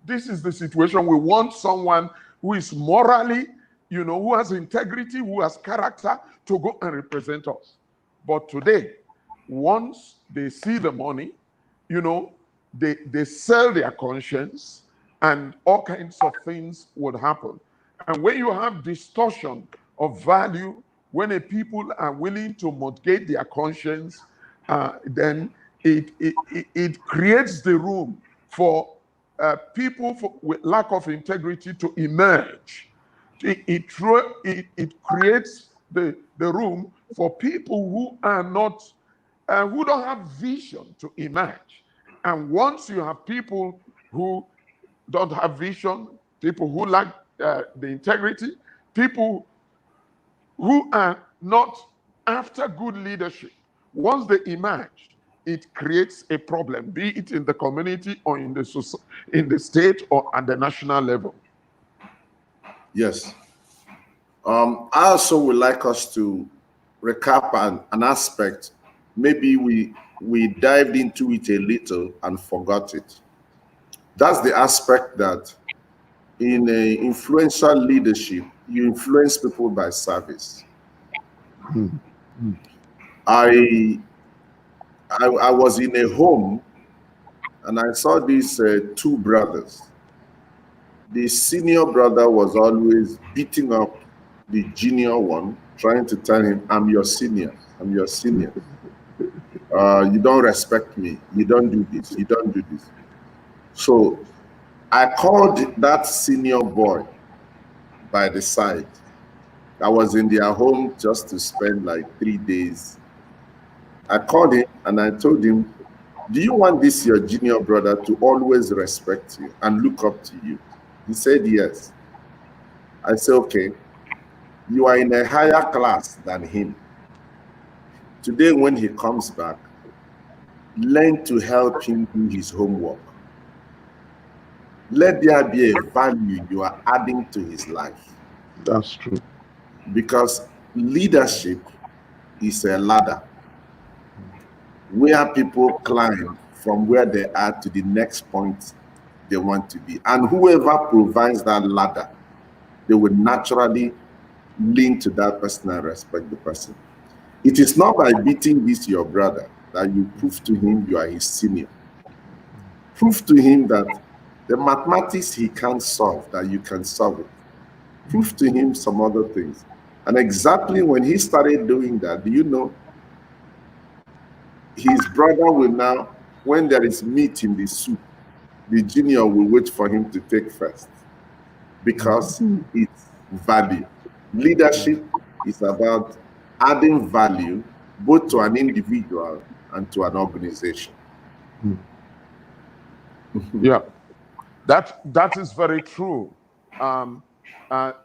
This is the situation. We want someone who is morally, you know, who has integrity, who has character to go and represent us. But today, once they see the money, you know, they sell their conscience and all kinds of things would happen. And when you have distortion of value, when a people are willing to mortgage their conscience, then it creates the room for people with lack of integrity to emerge. It creates the room for people who are not, who don't have vision to emerge. And once you have people who don't have vision, people who lack the integrity, people who are not after good leadership, once they emerge, it creates a problem, be it in the community or in the state or at the national level. Yes. I also would like us to recap an aspect. Maybe we dived into it a little and forgot it. That's the aspect that in influential leadership, you influence people by service. I was in a home and I saw these two brothers. The senior brother was always beating up the junior one, trying to tell him, I'm your senior. I'm your senior. You don't respect me. You don't do this. You don't do this. So I called that senior boy by the side. I was in their home just to spend like 3 days. I called him and I told him, do you want this your junior brother to always respect you and look up to you? He said yes. I said, okay, you are in a higher class than him. Today when he comes back, learn to help him do his homework. Let there be a value you are adding to his life. That's true. Because leadership is a ladder where people climb from where they are to the next point they want to be. And whoever provides that ladder, they will naturally lean to that person and respect the person. It is not by beating this your brother that you prove to him you are his senior. Prove to him that the mathematics he can't solve, that you can solve it. Prove to him some other things. And exactly when he started doing that, do you know, his brother will now, when there is meat in the soup, the junior will wait for him to take first because it's value. Leadership is about adding value both to an individual and to an organization. Yeah, that is very true.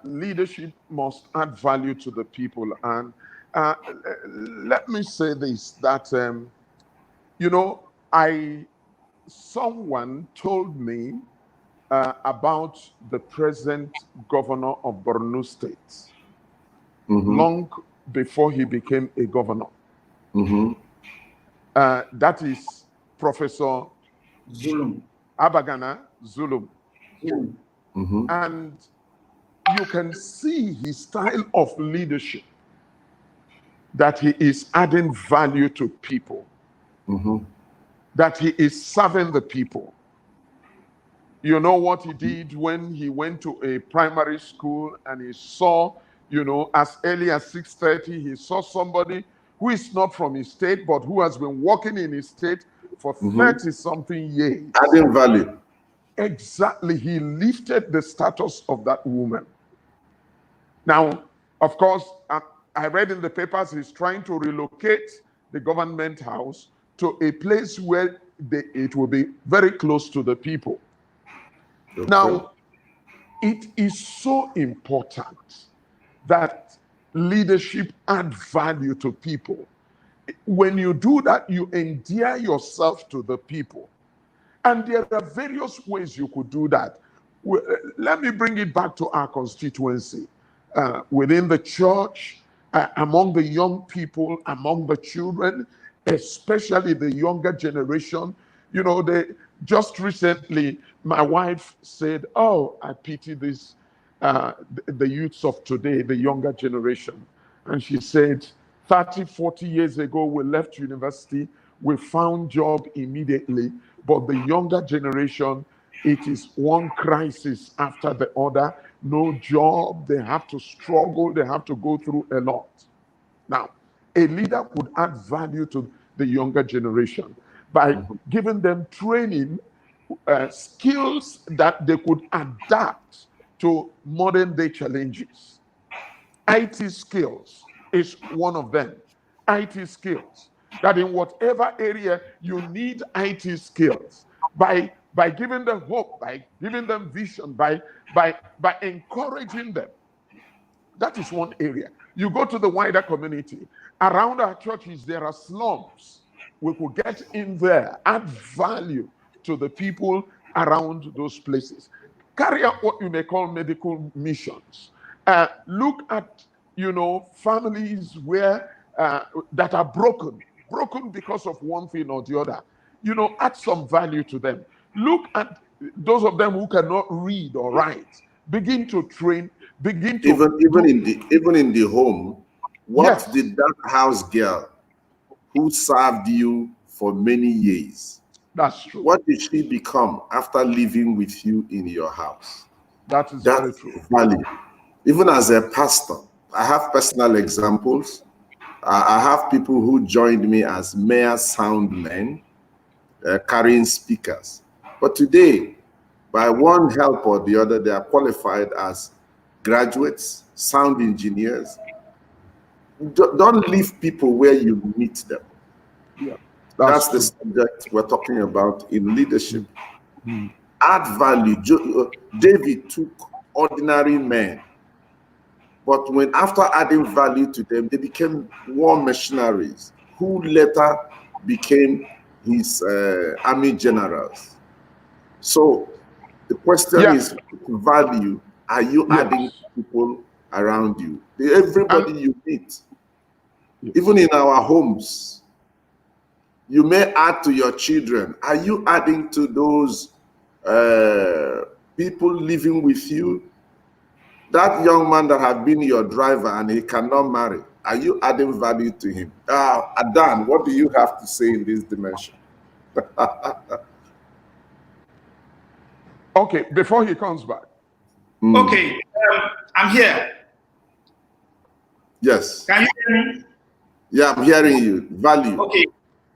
Leadership must add value to the people. And let me say this, that, you know, someone told me about the present governor of Borno State long before he became a governor. That is Professor Zulum. Abagana Zulum. And you can see his style of leadership, that he is adding value to people, that he is serving the people. You know what he did when he went to a primary school and he saw, you know, as early as 6:30, he saw somebody who is not from his state, but who has been working in his state for 30-something years. Adding value. Exactly. He lifted the status of that woman. Now, of course, I read in the papers he's trying to relocate the government house to a place where it will be very close to the people. Okay. Now, it is so important that leadership add value to people. When you do that, you endear yourself to the people. And there are various ways you could do that. Let me bring it back to our constituency. Within the church, among the young people, among the children, especially the younger generation. You know, just recently, my wife said, oh, I pity this, the youths of today, the younger generation. And she said, 30, 40 years ago, we left university, we found job immediately, but the younger generation, it is one crisis after the other, no job, they have to struggle, they have to go through a lot. Now, a leader could add value to the younger generation by giving them training, skills that they could adapt to modern day challenges. IT skills is one of them. IT skills, that in whatever area you need IT skills, by giving them hope, by giving them vision, by encouraging them. That is one area. You go to the wider community. Around our churches, there are slums. We could get in there, add value to the people around those places. Carry out what you may call medical missions. Look at, you know, families where that are broken because of one thing or the other. You know, add some value to them. Look at those of them who cannot read or write. Begin to train. Begin to even in the home. What did that house girl who served you for many years? That's true. What did she become after living with you in your house? That is very true. Value. Even as a pastor, I have personal examples. I have people who joined me as mere sound men, carrying speakers. But today, by one help or the other, they are qualified as graduates, sound engineers. Don't leave people where you meet them. Yeah, that's the subject we're talking about in leadership. Add value. David took ordinary men, but when after adding value to them, they became war mercenaries who later became his army generals. So the question is, what value are you adding to people around you? Everybody you meet, even in our homes, you may add to your children. Are you adding to those people living with you? That young man that has been your driver and he cannot marry, are you adding value to him? Adan, what do you have to say in this dimension? Okay, before he comes back. Okay, I'm here. Yes. Can you hear me? Yeah, I'm hearing you. Value. Okay.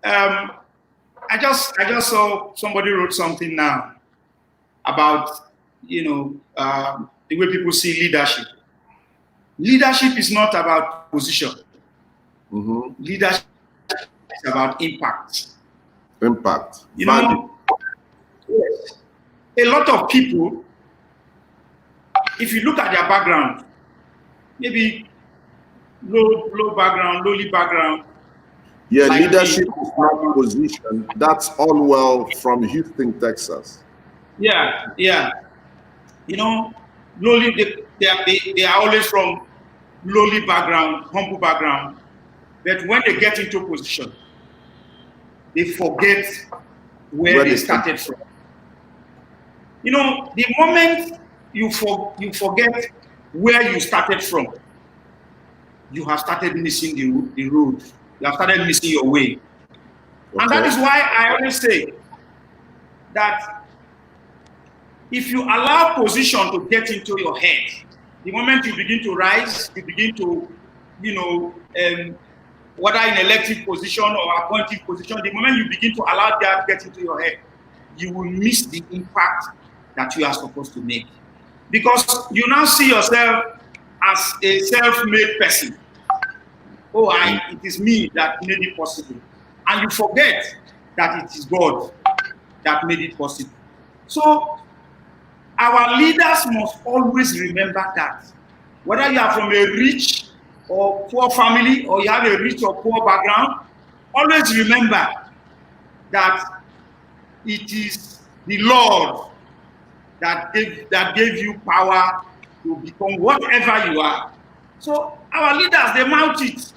I just saw somebody wrote something now about, the way people see leadership. Leadership is not about position. Leadership is about impact. Impact. Value. Yes. A lot of people, if you look at their background, maybe low background, lowly background. Yeah, like leadership is not position. That's all well from Houston, Texas. Yeah. Lowly, they are always from lowly background, humble background. But when they get into position, they forget where they started from. The moment you forget where you started from, you have started missing the road. You have started missing your way. Okay. And that is why I always say that if you allow position to get into your head, the moment you begin to rise, you begin to, whether in elective position or appointed position, the moment you begin to allow that to get into your head, you will miss the impact that you are supposed to make. Because you now see yourself as a self-made person. Oh, it is me that made it possible. And you forget that it is God that made it possible. So our leaders must always remember that. Whether you are from a rich or poor family, or you have a rich or poor background, always remember that it is the Lord that gave you power to become whatever you are. So our leaders, they mount it.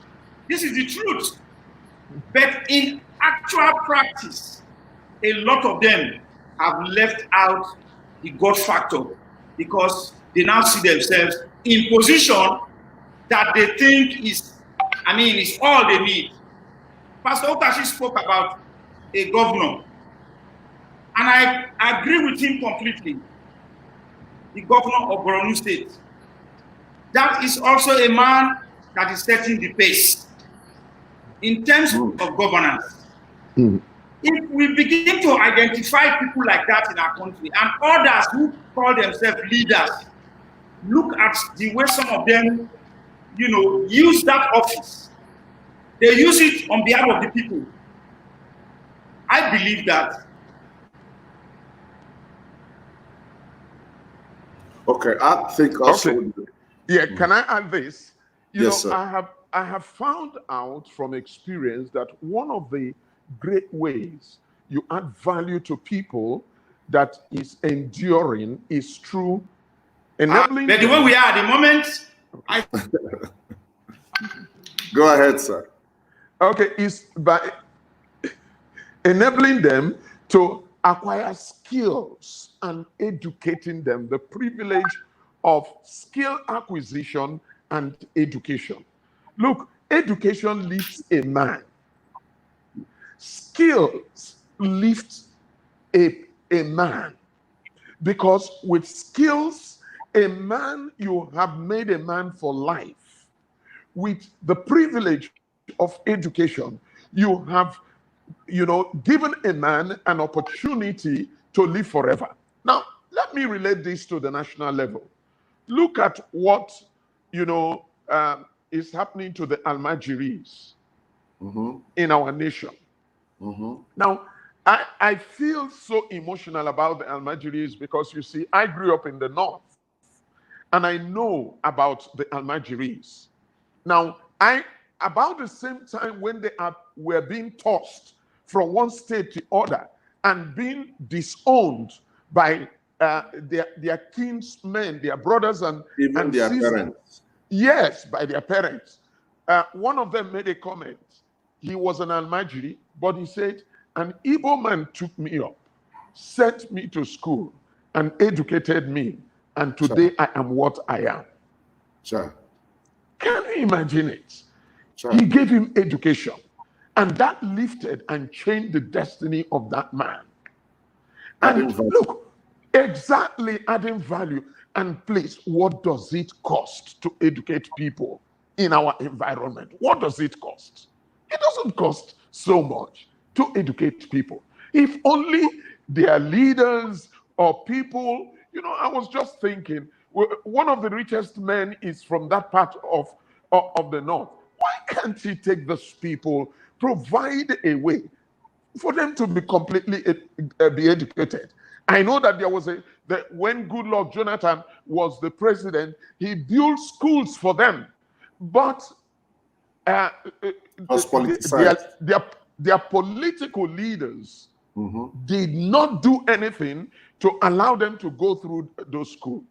This is the truth. But in actual practice, a lot of them have left out the God factor because they now see themselves in position that they think is all they need. Pastor Okashi spoke about a governor, and I agree with him completely. The governor of Borno State. That is also a man that is setting the pace in terms of governance. If we begin to identify people like that in our country and others who call themselves leaders, look at the way some of them, use that office. They use it on behalf of the people. I believe that. Okay, I think also. Okay. Yeah, can I add this? Yes, sir. I have found out from experience that one of the great ways you add value to people that is enduring is through enabling. But the way we are at the moment, Go ahead, sir. Okay, is by enabling them to acquire skills and educating them, the privilege of skill acquisition and education. Look, education lifts a man. Skills lift a man. Because with skills, you have made a man for life. with the privilege of education, you have, given a man an opportunity to live forever. Now, let me relate this to the national level. Look at what, is happening to the Almajiris in our nation. Now, I feel so emotional about the Almajiris because, you see, I grew up in the north and I know about the Almajiris. Now, about the same time when they were being tossed from one state to other and being disowned by their kinsmen, their brothers and their sisters. Parents. Yes, by their parents. One of them made a comment. He was an Almajiri, but he said, an Igbo man took me up, sent me to school, and educated me. And today I am what I am. Sure. Can you imagine it? Sure. He gave him education. And that lifted and changed the destiny of that man. And look, exactly, adding value. And please, what does it cost to educate people in our environment? What does it cost? It doesn't cost so much to educate people. If only their leaders or people, I was just thinking, one of the richest men is from that part of the north. Why can't he take those people, provide a way for them to be completely be educated? I know that there was when Goodluck Jonathan was the president, he built schools for them, but their political leaders did not do anything to allow them to go through those schools.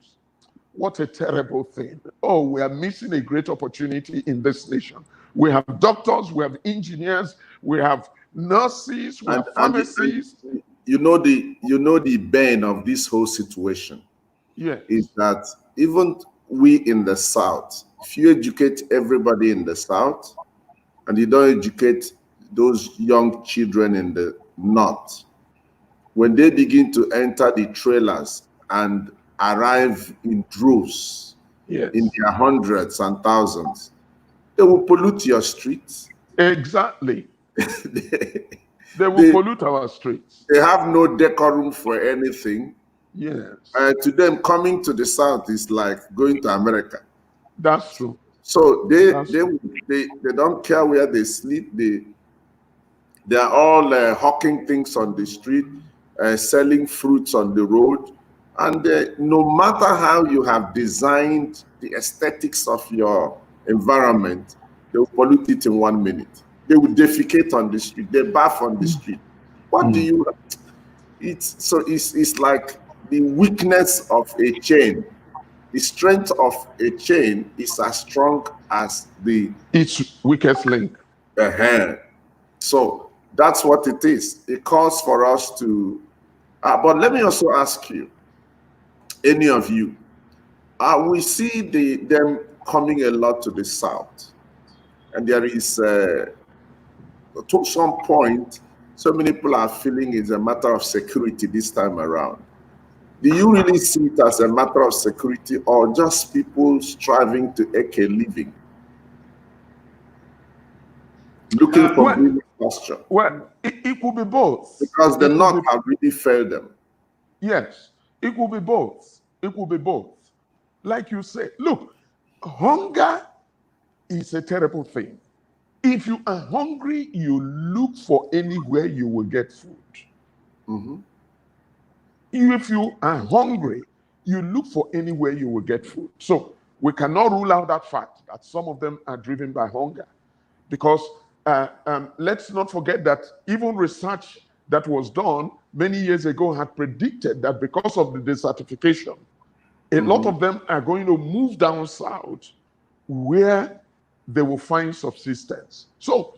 What a terrible thing. Oh, we are missing a great opportunity in this nation. We have doctors, we have engineers, we have nurses, we have pharmacists. The bane of this whole situation is that even we in the South, if you educate everybody in the South and you don't educate those young children in the North, when they begin to enter the trailers and arrive in droves, in their hundreds and thousands, they will pollute your streets. Exactly. They will pollute our streets. They have no decorum for anything. Yes. To them, coming to the South is like going to America. That's true. So they don't care where they sleep. They are all hawking things on the street, selling fruits on the road. And no matter how you have designed the aesthetics of your environment, they will pollute it in 1 minute. They will defecate on the street. They bath on the street. What do you? It's like the weakness of a chain. The strength of a chain is as strong as its weakest link. So that's what it is. It calls for us to. But let me also ask you, any of you, we see them coming a lot to the South, and there is. To some point, so many people are feeling it's a matter of security this time around. Do you really see it as a matter of security or just people striving to make a living? Looking for green pasture? Well, it could be both. Because the North have really failed them. Yes, it will be both. It will be both. Like you say, look, hunger is a terrible thing. If you are hungry, you look for anywhere you will get food. If you are hungry, you look for anywhere you will get food. So we cannot rule out that fact that some of them are driven by hunger. Because let's not forget that even research that was done many years ago had predicted that because of the desertification, a lot of them are going to move down south where they will find subsistence. So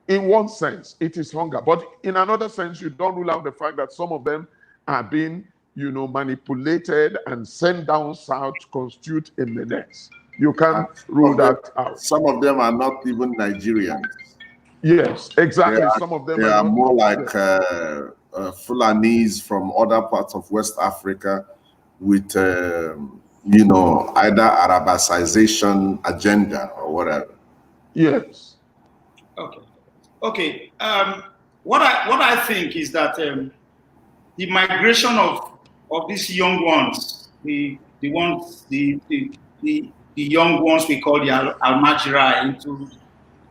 in one sense, it is hunger. But in another sense, you don't rule out the fact that some of them are being, manipulated and sent down south to constitute a menace. You can't rule that out. Some of them are not even Nigerians. Yes, exactly. Some of them are more like Fulanese from other parts of West Africa with either Arabicization agenda or whatever. Yes. Okay. Okay. What I think is that the migration of these young ones, the young ones we call the Almajira into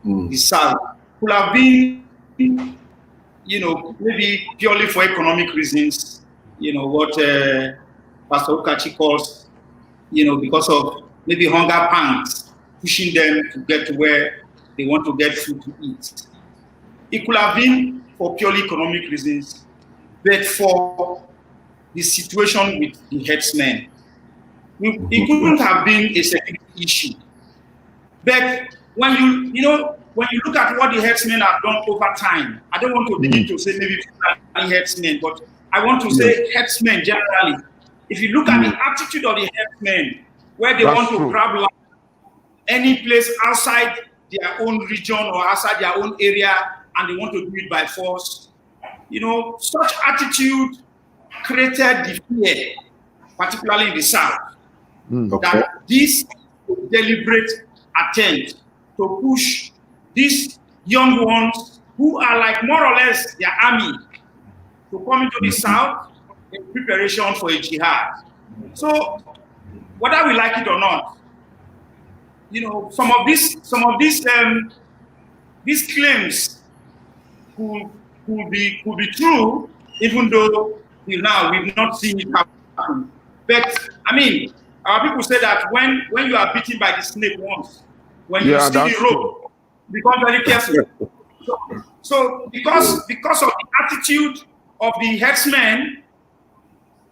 the south, could have been, maybe purely for economic reasons. What Pastor Ukachi calls, because of maybe hunger pangs pushing them to get to where they want to get food to eat. It could have been for purely economic reasons, but for the situation with the herdsmen, it couldn't have been a security issue. But when when you look at what the herdsmen have done over time, I don't want to begin to say maybe herdsmen, but I want to say herdsmen generally. If you look at the attitude of the herdsmen, where they want to grab land, any place outside their own region or outside their own area, and they want to do it by force, such attitude created the fear, particularly in the South, that this deliberate attempt to push these young ones who are like more or less their army to come into the South in preparation for a jihad. So whether we like it or not, some of these claims could be true, even though till now we've not seen it happen. But I mean, our people say that when you are bitten by the snake once, when you see the rope, become very careful. So because of the attitude of the herdsmen,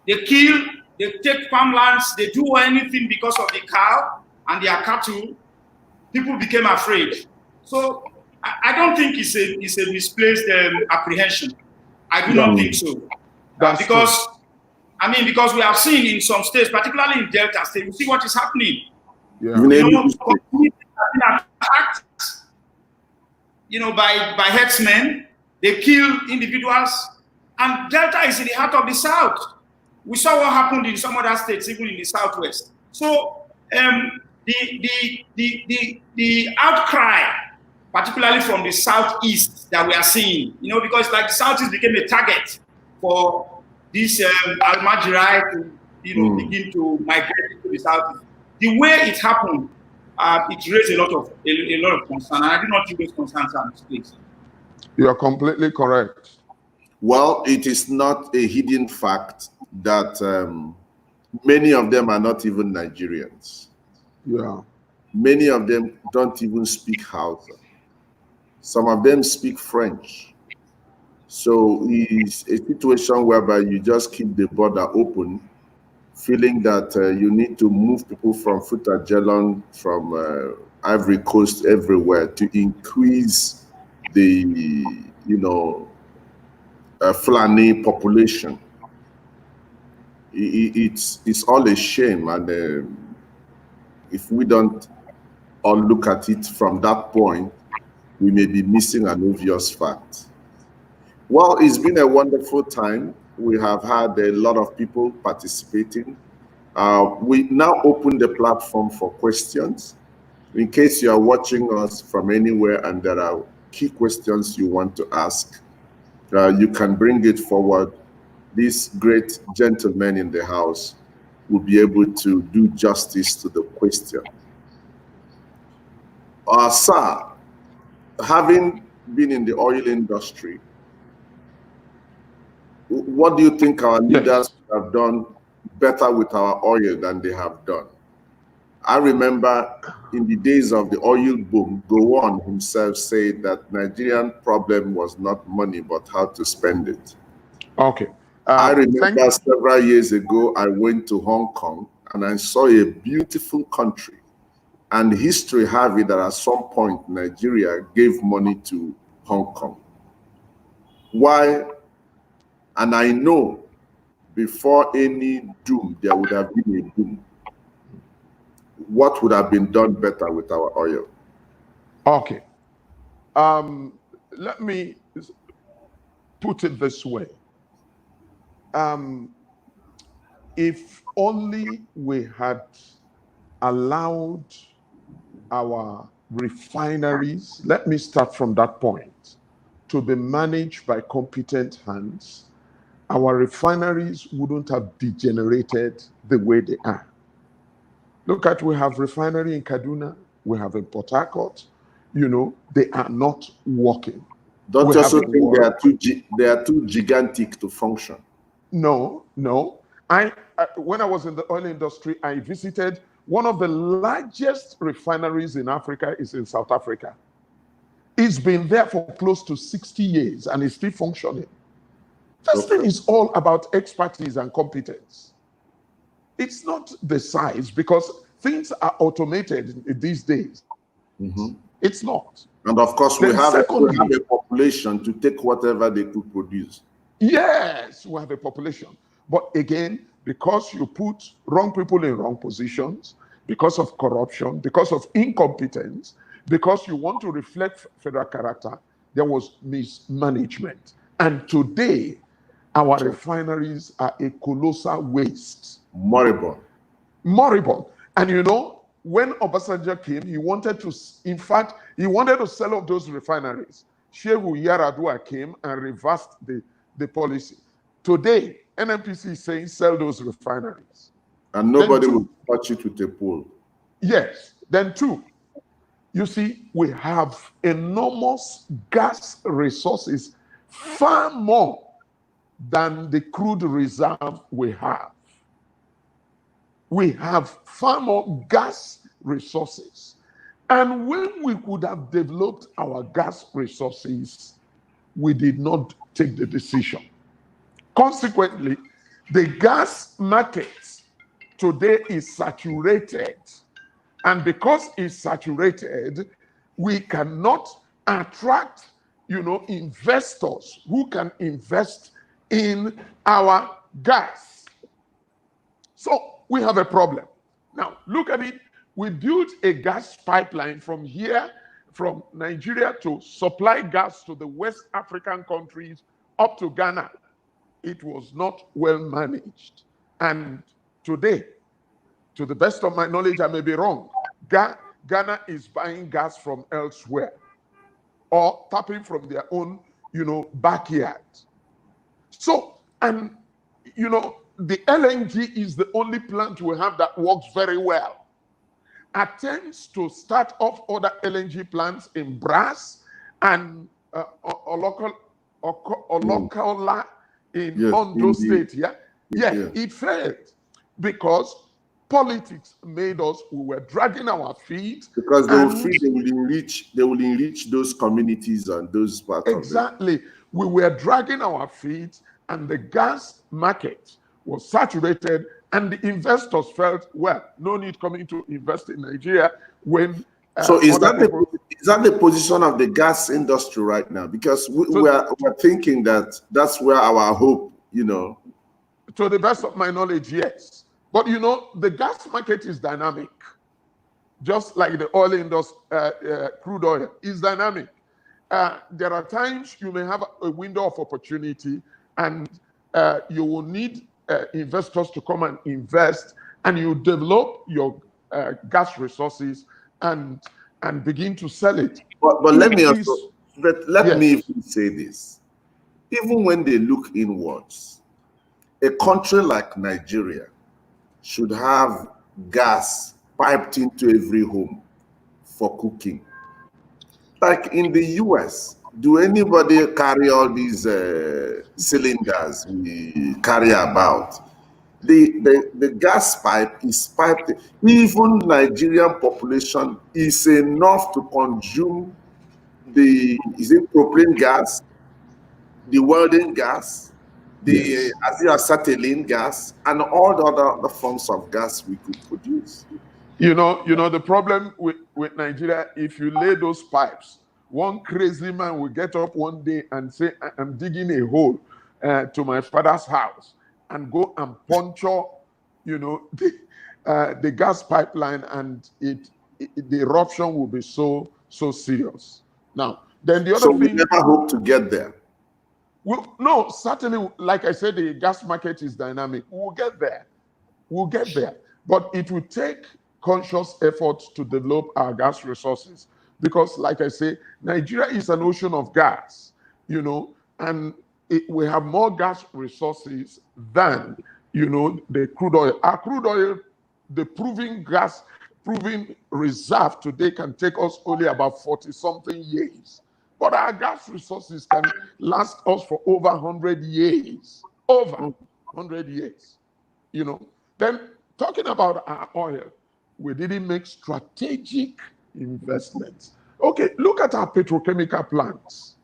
they kill, they take farmlands, they do anything because of the cow and their cattle. People became afraid. So I don't think it's a misplaced apprehension. I do not think so. Because we have seen in some states, particularly in Delta State, you see what is happening. Communities have been attacked, by herdsmen. They kill individuals, and Delta is in the heart of the South. We saw what happened in some other states, even in the Southwest. So the outcry, particularly from the Southeast, that we are seeing, because like the Southeast became a target for this Almajiri to begin to migrate to the Southeast. The way it happened, it raised a lot of concern, and I do not think those concerns are misplaced. You are completely correct. Well, it is not a hidden fact that many of them are not even Nigerians. Yeah. Many of them don't even speak Hausa. Some of them speak French. So it's a situation whereby you just keep the border open, feeling that you need to move people from Futajelon, from Ivory Coast, everywhere to increase the, Fulani population. It's all a shame, and if we don't all look at it from that point, we may be missing an obvious fact. Well, it's been a wonderful time. We have had a lot of people participating. We now open the platform for questions. In case you are watching us from anywhere and there are key questions you want to ask, you can bring it forward. These great gentlemen in the house will be able to do justice to the question. Sir, having been in the oil industry, what do you think our leaders have done better with our oil than they have done? I remember in the days of the oil boom, Gowon himself said that Nigerian problem was not money, but how to spend it. Okay. I remember several years ago, I went to Hong Kong and I saw a beautiful country. And history have it that at some point, Nigeria gave money to Hong Kong. Why? And I know before any doom, there would have been a doom. What would have been done better with our oil? Okay. Let me put it this way. If only we had allowed our refineries, let me start from that point, to be managed by competent hands, our refineries wouldn't have degenerated the way they are. Look at, we have refinery in Kaduna, we have in Port Harcourt, they are not working. Don't you also think they are too gigantic to function? No. When I was in the oil industry, I visited one of the largest refineries in Africa is in South Africa. It's been there for close to 60 years and it's still functioning. This thing is all about expertise and competence. It's not the size, because things are automated these days. It's not. And of course, we have a population to take whatever they could produce. Yes, we have a population. But again, because you put wrong people in wrong positions, because of corruption, because of incompetence, because you want to reflect federal character, there was mismanagement. And today, our refineries are a colossal waste. Moribund. And when Obasanjo came, he wanted to sell off those refineries. Shehu Yaradua came and reversed the policy. Today, NNPC is saying sell those refineries. And nobody will touch it with a pole. Yes. Then two, you see, we have enormous gas resources, far more than the crude reserve we have. We have far more gas resources. And when we could have developed our gas resources, we did not take the decision. Consequently, the gas market today is saturated. And because it's saturated, we cannot attract, investors who can invest in our gas. So we have a problem. Now, look at it. We built a gas pipeline from here, from Nigeria, to supply gas to the West African countries up to Ghana. It was not well managed. And today, to the best of my knowledge, I may be wrong, Ghana is buying gas from elsewhere or tapping from their own, backyard. So, and, the LNG is the only plant we have that works very well. Attempts to start off other LNG plants in Brass and Olokola in Ondo State, it failed because politics made us, we were dragging our feet. Because they will enrich those communities and those parts. Exactly. We were dragging our feet, and the gas market was saturated, and the investors felt, well, no need coming to invest in Nigeria when... so is that the position of the gas industry right now? Because we're thinking that that's where our hope, To the best of my knowledge, yes. But, the gas market is dynamic. Just like the oil industry, crude oil is dynamic. There are times you may have a window of opportunity, and you will need investors to come and invest, and you develop your gas resources and begin to sell it. But let me also, let me even say this. Even when they look inwards, a country like Nigeria should have gas piped into every home for cooking. Like in the US, do anybody carry all these cylinders we carry about? The gas pipe is piped. Even Nigerian population is enough to consume the propane gas, the welding gas, the acetylene gas, and all the other forms of gas we could produce. The problem with Nigeria, if you lay those pipes, one crazy man will get up one day and say, I'm digging a hole to my father's house, and go and puncture, the gas pipeline, and the eruption will be so serious. Now, then the other thing... So we never hope to get there. Well, no, certainly, like I said, the gas market is dynamic. We'll get there. But it will take conscious efforts to develop our gas resources. because, like I say, Nigeria is an ocean of gas, you know, and we have more gas resources than, you know, the crude oil. Our crude oil, the proven reserve today can take us only about 40-something years. But our gas resources can last us for over 100 years. Over 100 years, you know. Then talking about our oil, we didn't make strategic investments. Okay, look at our petrochemical plants.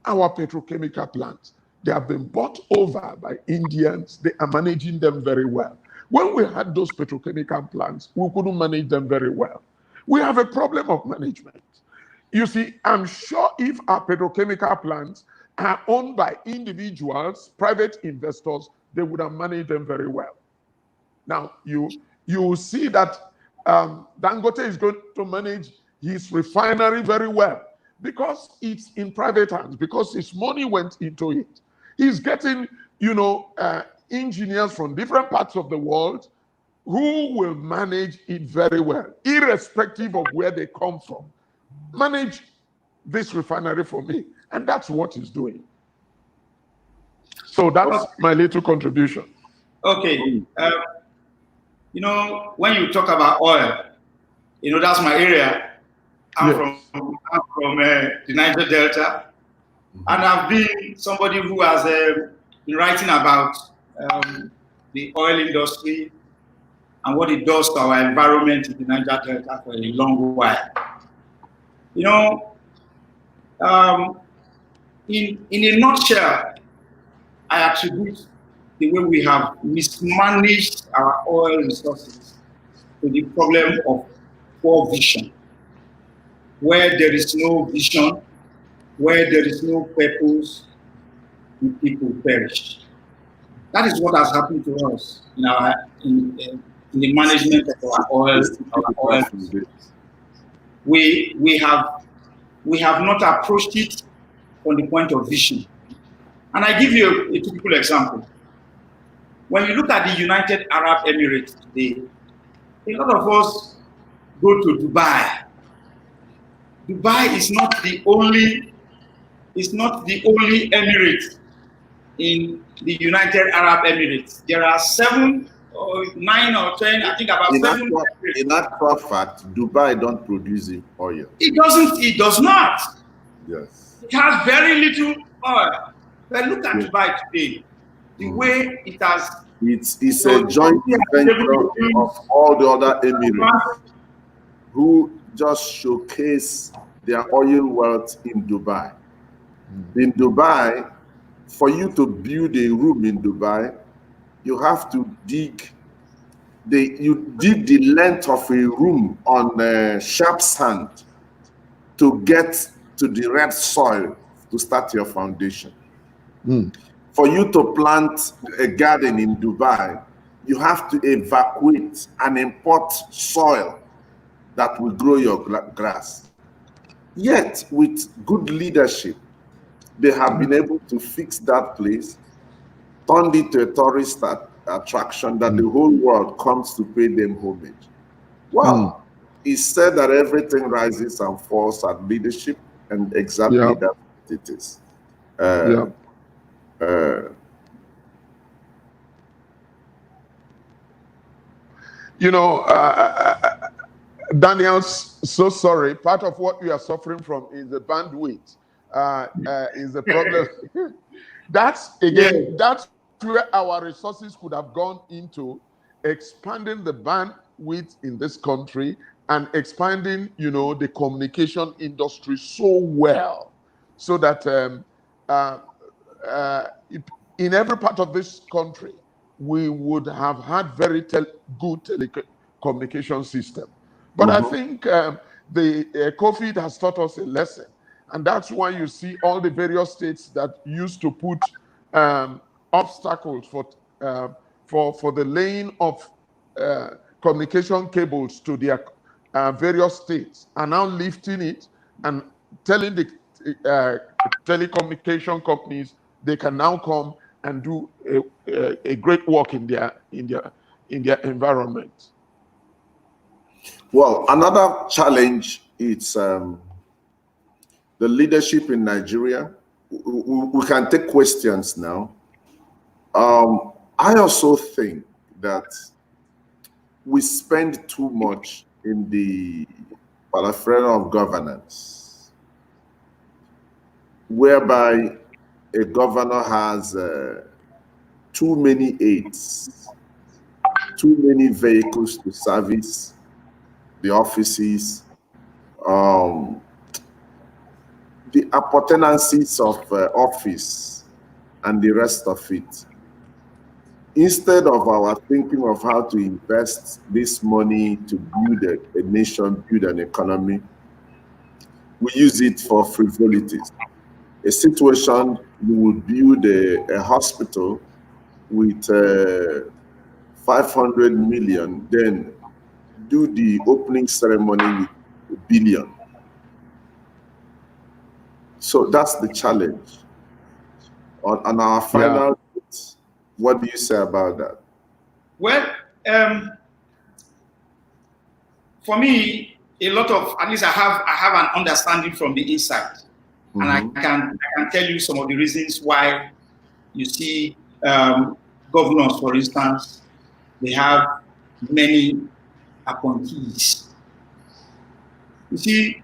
Our petrochemical plants, they have been bought over by Indians. They are managing them very well. When we had those petrochemical plants, we couldn't manage them very well. We have a problem of management. You see, I'm sure if our petrochemical plants are owned by individuals, private investors, they would have managed them very well. Now, you will see that Dangote is going to manage his refinery very well, because it's in private hands, because his money went into it. He's getting, you know, engineers from different parts of the world who will manage it very well, irrespective of where they come from. Manage this refinery for me. And that's what he's doing. So that's my little contribution. Okay. You know, when you talk about oil, you know, that's my area. I'm from the Niger Delta, and I've been somebody who has been writing about the oil industry and what it does to our environment in the Niger Delta for a long while. You know, in a nutshell, I attribute the way we have mismanaged our oil resources to the problem of poor vision. Where there is no vision, where there is no purpose, the people perish. That is what has happened to us in the management of our oil. We have not approached it from the point of vision. And I give you a typical example. When you look at the United Arab Emirates today, a lot of us go to Dubai. Dubai is not the only emirate in the United Arab Emirates. There are 7 or 9 or 10, I think about 7. In actual fact, Dubai don't produce oil. It does not. Yes. It has very little oil. But look at Dubai today. The way it has. It's a joint venture of all the other emirates who just showcase their oil wealth in Dubai. In Dubai, for you to build a room in Dubai, you have to dig the length of a room on sharp sand to get to the red soil to start your foundation. For you to plant a garden in Dubai, you have to evacuate and import soil that will grow your grass. Yet, with good leadership, they have been able to fix that place, turned it to a tourist attraction that the whole world comes to pay them homage. Well, it's said that everything rises and falls at leadership, and exactly that's what it is. You know, Daniel, so sorry. Part of what we are suffering from is the bandwidth. Is the problem. That's where our resources could have gone into expanding the bandwidth in this country and expanding, you know, the communication industry so well, so that in every part of this country, we would have had very good telecommunication system. But I think the COVID has taught us a lesson. And that's why you see all the various states that used to put obstacles for the laying of communication cables to their various states are now lifting it and telling the telecommunication companies they can now come and do a great work in their environment. Well, another challenge it's the leadership in Nigeria. We can take questions now. I also think that we spend too much in the paraphernalia of governance, whereby a governor has too many aides, too many vehicles to service the offices, the appurtenances of office and the rest of it. Instead of our thinking of how to invest this money to build a nation, build an economy, we use it for frivolities. A situation, you would build a hospital with 500 million, then do the opening ceremony with $1 billion. So that's the challenge. On our final, what do you say about that? Well, for me, a lot of, at least I have an understanding from the inside, and I can tell you some of the reasons why you see governors, for instance, they have many appointees. You see,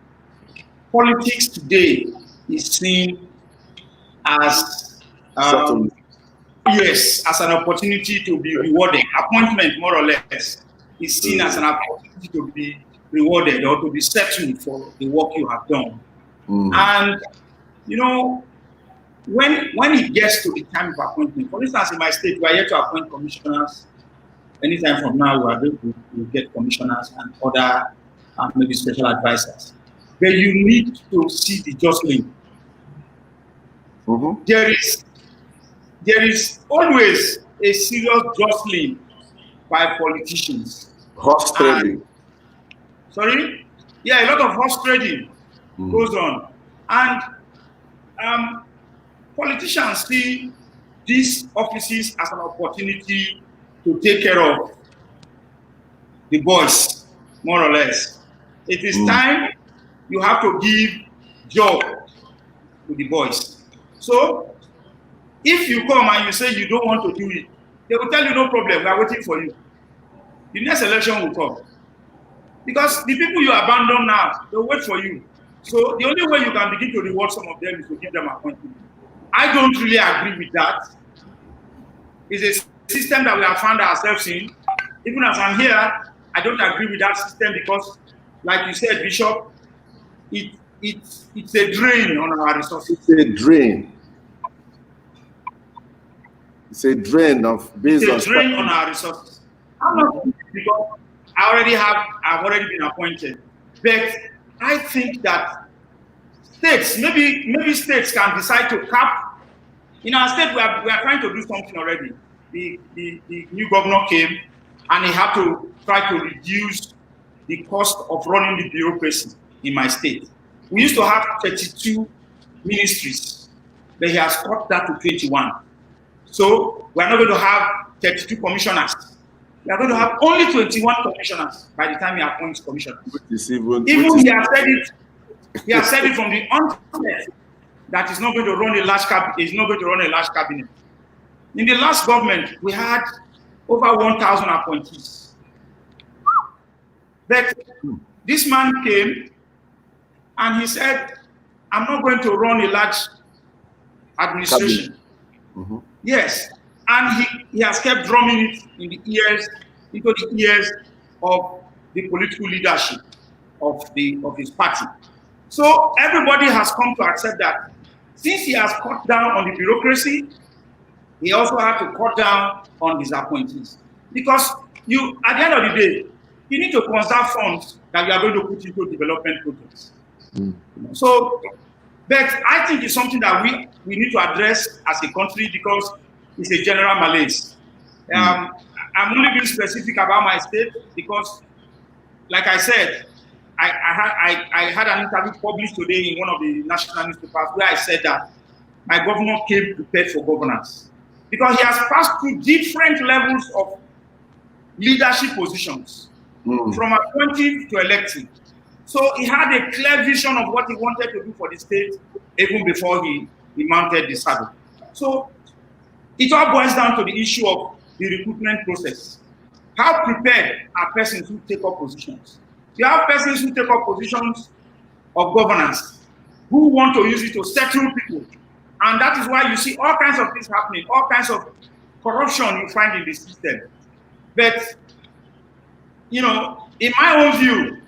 politics today is seen as yes, as an opportunity to be rewarded. Appointment, more or less, is seen as an opportunity to be rewarded or to be settled for the work you have done. And you know, when it gets to the time of appointment, for instance, in my state, we are here to appoint commissioners. Anytime from now, we are going to get commissioners and other maybe special advisors. But you need to see the jostling. There is always a serious jostling by politicians. Horse trading. Sorry? Yeah, a lot of horse trading goes on. And politicians see these offices as an opportunity to take care of the boys, more or less. It is time you have to give job to the boys. So, if you come and you say you don't want to do it, they will tell you no problem, we are waiting for you. The next election will come. Because the people you abandon now, they'll wait for you. So the only way you can begin to reward some of them is to give them appointment. I don't really agree with that. It's a system that we have found ourselves in. Even as I'm here, I don't agree with that system because, like you said, Bishop, it's a drain on our resources. It's a drain. It's a drain of business. It's a drain on our resources. I'm not because I've already been appointed. But I think that states, maybe states can decide to cap. In our state, we are trying to do something already. The new governor came and he had to try to reduce the cost of running the bureaucracy in my state. We used to have 32 ministries, but he has cut that to 21. So we are not going to have 32 commissioners. We are going to have only 21 commissioners by the time he appoints commissioners. He has said it from the onset that he's not going to run a large cabinet. In the last government, we had over 1,000 appointees. But this man came and he said, I'm not going to run a large administration. Yes. And he has kept drumming it into the ears of the political leadership of his party. So everybody has come to accept that since he has cut down on the bureaucracy, he also had to cut down on his appointees. Because at the end of the day, you need to conserve funds that you are going to put into development projects. So, but I think it's something that we need to address as a country because it's a general malaise. I'm only being specific about my state because, like I said, I had an interview published today in one of the national newspapers where I said that my governor came prepared for governance because he has passed through different levels of leadership positions, from appointing to electing. So he had a clear vision of what he wanted to do for the state even before he mounted the saddle. So it all boils down to the issue of the recruitment process. How prepared are persons who take up positions? You have persons who take up positions of governance who want to use it to settle people. And that is why you see all kinds of things happening, all kinds of corruption you find in the system. But, you know, in my own view,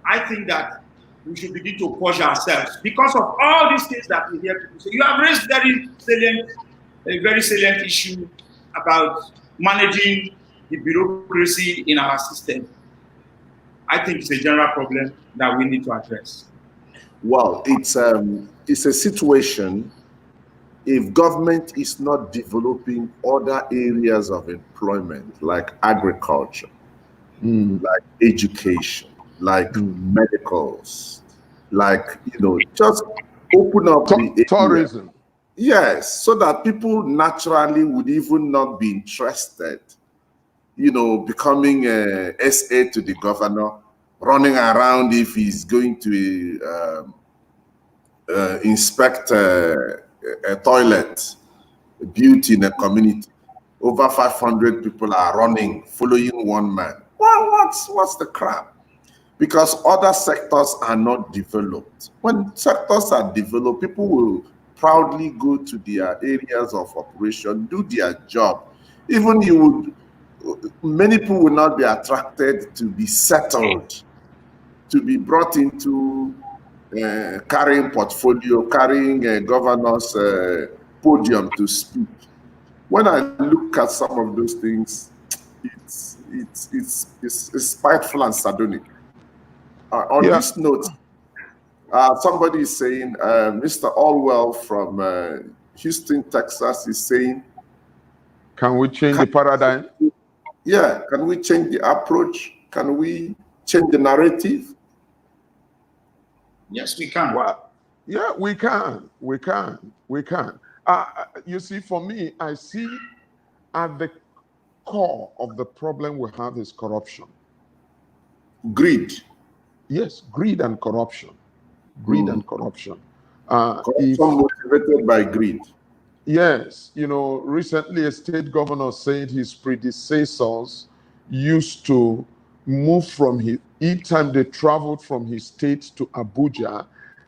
I think that we should begin to push ourselves because of all these things that we hear people say. You have raised a very salient issue about managing the bureaucracy in our system. I think it's a general problem that we need to address. Well, it's a situation. If government is not developing other areas of employment like agriculture, like education, like medicals, like, you know, just open up the tourism. Yes, so that people naturally would even not be interested, you know, becoming a SA to the governor, running around if he's going to inspect a toilet built in a community. Over 500 people are running, following one man. Well, what's the crap? Because other sectors are not developed. When sectors are developed, people will proudly go to their areas of operation, do their job. Even many people will not be attracted to be settled, to be brought into carrying portfolio, carrying a governor's podium to speak. When I look at some of those things, it's spiteful and sardonic. On this note, somebody is saying, Mr. Allwell from Houston, Texas is saying, can we change the paradigm? Yeah, can we change the approach? Can we change the narrative? Yes, we can. Well, yeah, we can. You see, for me, I see at the core of the problem we have is corruption. Greed. Yes, greed and corruption. Corruption Motivated by greed. Yes, you know, recently a state governor said his predecessors used to move from each time they traveled from his state to Abuja,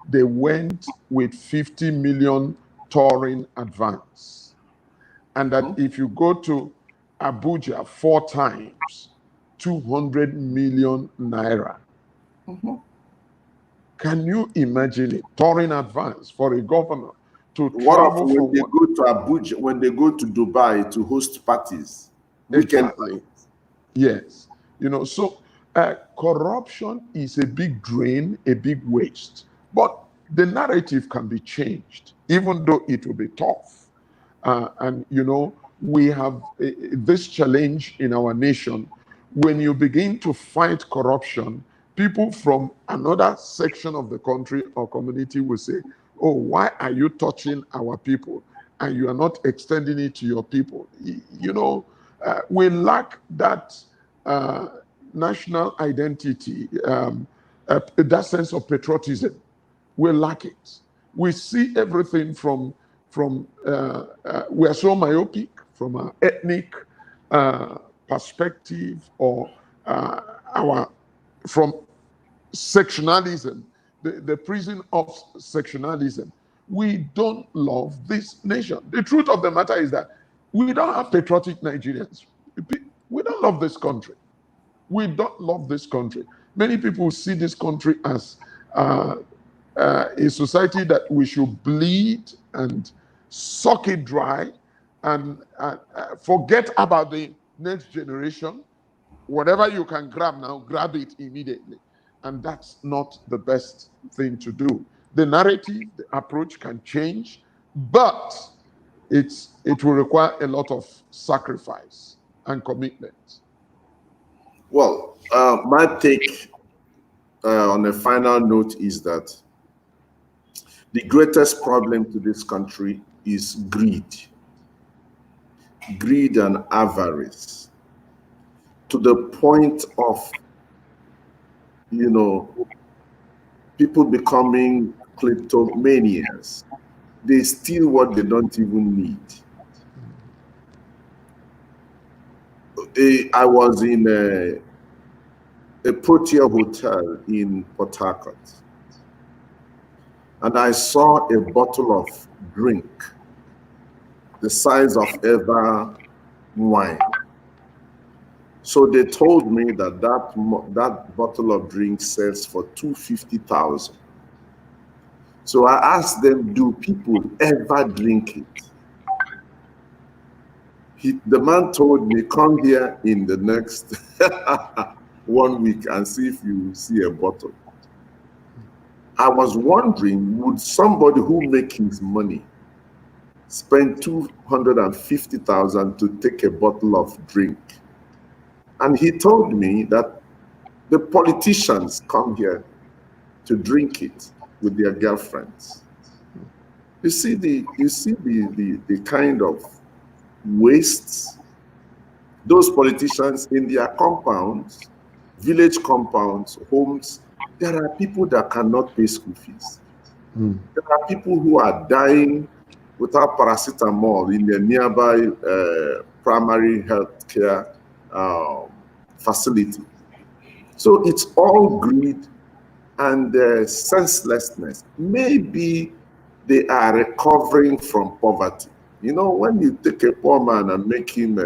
they went with 50 million touring advance. And that if you go to Abuja 4 times, 200 million naira. Can you imagine it? Touring advance for a governor to travel when they go to Abuja, when they go to Dubai to host parties? Exactly. Yes. You know, so corruption is a big drain, a big waste. But the narrative can be changed, even though it will be tough. And, you know, we have this challenge in our nation. When you begin to fight corruption, people from another section of the country or community will say, oh, why are you touching our people? And you are not extending it to your people. You know, we lack that national identity, that sense of patriotism. We lack it. We see everything from we are so myopic from an ethnic perspective or from sectionalism, the prison of sectionalism. We don't love this nation. The truth of the matter is that we don't have patriotic Nigerians. We don't love this country. We don't love this country. Many people see this country as a society that we should bleed and suck it dry and forget about the next generation. Whatever you can grab now, grab it immediately. And that's not the best thing to do. The narrative, the approach can change, but it will require a lot of sacrifice and commitment. Well, my take on a final note is that the greatest problem to this country is greed and avarice, to the point of, you know, people becoming kleptomaniacs. They steal what they don't even need. I was in a Protea hotel in Port Harcourt, and I saw a bottle of drink the size of ever wine. So they told me that that bottle of drink sells for $250,000. So I asked them, do people ever drink it? The man told me, come here in the next 1 week and see if you see a bottle. I was wondering, would somebody who makes his money spend $250,000 to take a bottle of drink? And he told me that the politicians come here to drink it with their girlfriends. You see the kind of wastes. Those politicians in their compounds, village compounds, homes, there are people that cannot pay school fees. There are people who are dying without paracetamol in the nearby primary health care facility. So it's all greed and senselessness. Maybe they are recovering from poverty. You know, when you take a poor man and make him,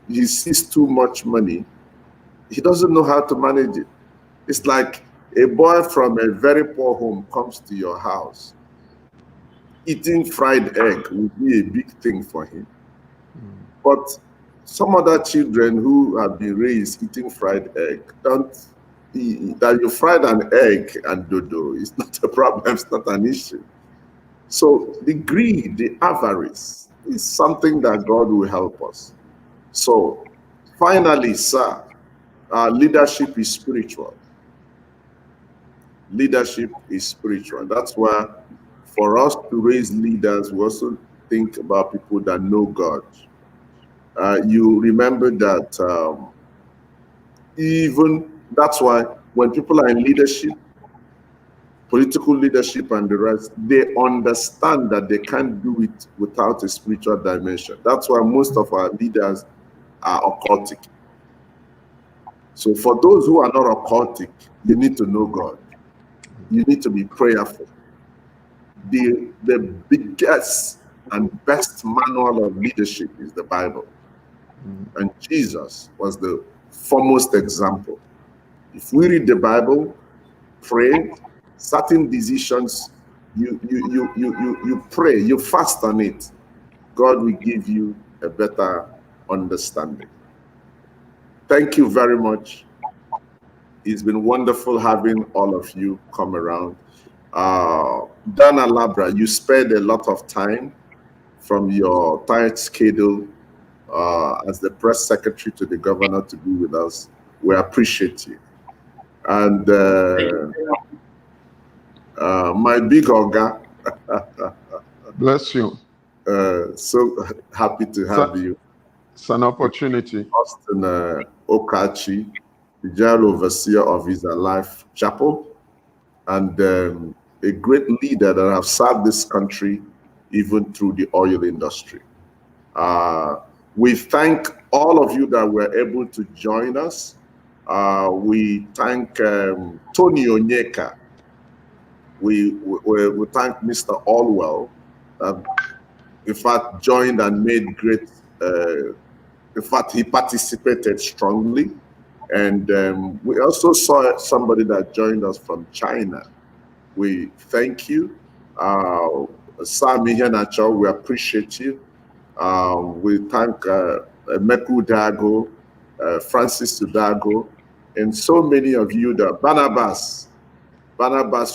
he sees too much money, he doesn't know how to manage it. It's like a boy from a very poor home comes to your house. Eating fried egg would be a big thing for him. But some other children who have been raised eating fried egg, that you fried an egg and dodo is not a problem, it's not an issue. So the greed, the avarice is something that God will help us. So finally, sir, leadership is spiritual. Leadership is spiritual. That's why for us to raise leaders, we also think about people that know God. You remember that even that's why when people are in leadership, political leadership and the rest, they understand that they can't do it without a spiritual dimension. That's why most of our leaders are occultic. So for those who are not occultic, you need to know God. You need to be prayerful. The biggest and best manual of leadership is the Bible. And Jesus was the foremost example. If we read the Bible, pray, certain decisions, you pray, you fast on it, God will give you a better understanding. Thank you very much. It's been wonderful having all of you come around. Dana Labra, you spared a lot of time from your tight schedule as the press secretary to the governor to be with us. We appreciate you. And my big Oga. Bless you. So happy to have you. It's an opportunity. Austin Okachi, the general overseer of His Life Chapel, and a great leader that have served this country even through the oil industry. We thank all of you that were able to join us. We thank Tony Onyeka. We thank Mr. Allwell, in fact, joined and made great, in fact, he participated strongly. And we also saw somebody that joined us from China. We thank you. Sami Henacho, we appreciate you. We thank Meku Dago, Francis Sudago, and so many of you that Barnabas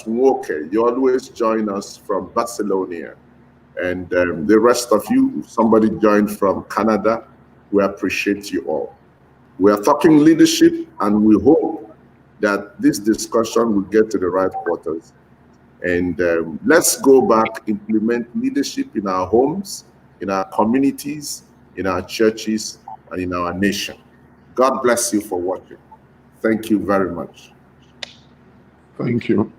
Walker, you always join us from Barcelona. And the rest of you, somebody joined from Canada, we appreciate you all. We are talking leadership, and we hope that this discussion will get to the right quarters. And let's go back, implement leadership in our homes, in our communities, in our churches, and in our nation. God bless you for watching. Thank you very much. Thank you.